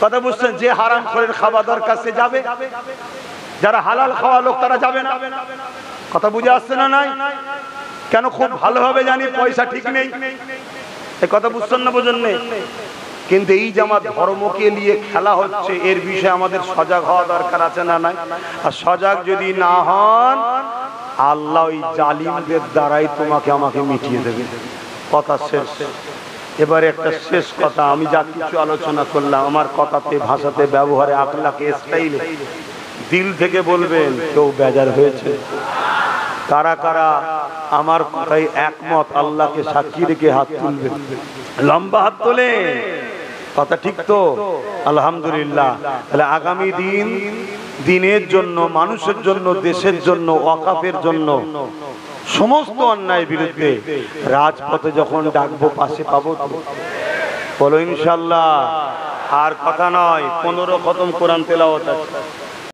কথা বুঝছেন? যে হারাম করে খাওয়া দরকার সে যাবে, যারা হালাল খাওয়া লোক তারা যাবে না। কথা বুঝে আসছে না? নাই কেন? খুব ভালোভাবে জানি পয়সা ঠিক নেই, এই কথা বুঝছেন না? বোঝেন নেই? কিন্তু এই যে আমার ধর্মকে নিয়ে খেলা হচ্ছে, এর বিষয়ে আমাদের সজাগ হওয়া দরকার আছে না? নাই। আর সজাগ যদি না হন, আল্লাহ ওই জালিমদের দ্বারাই তোমাকে আমাকে মিটিয়ে দেবে। কথা শেষ। এবারে একটা শেষ কথা, আমি যা কিছু আলোচনা করলাম আমার কথাতে, ভাষাতে, ব্যবহারে, আখলাকে, স্টাইলে দিল থেকে বলবেন কেউ বেজার হয়েছে? কারা কারা আমার কথায় একমত আল্লাহকে সাক্ষী রেখে হাত তুলবেন, লম্বা হাত তোলে। কথা ঠিক তো? আলহামদুলিল্লাহ। তাহলে আগামী দিনের জন্য, মানুষের জন্য, দেশের জন্য, ওয়াকাফের জন্য, সমস্ত অন্যায় বিরুদ্ধে রাজপথে যখন ডাকবো পাশে পাবো তো? বলো ইনশাল্লাহ। আর কথা নয়, 15 খতম কোরআন তেলাওয়াত আছে।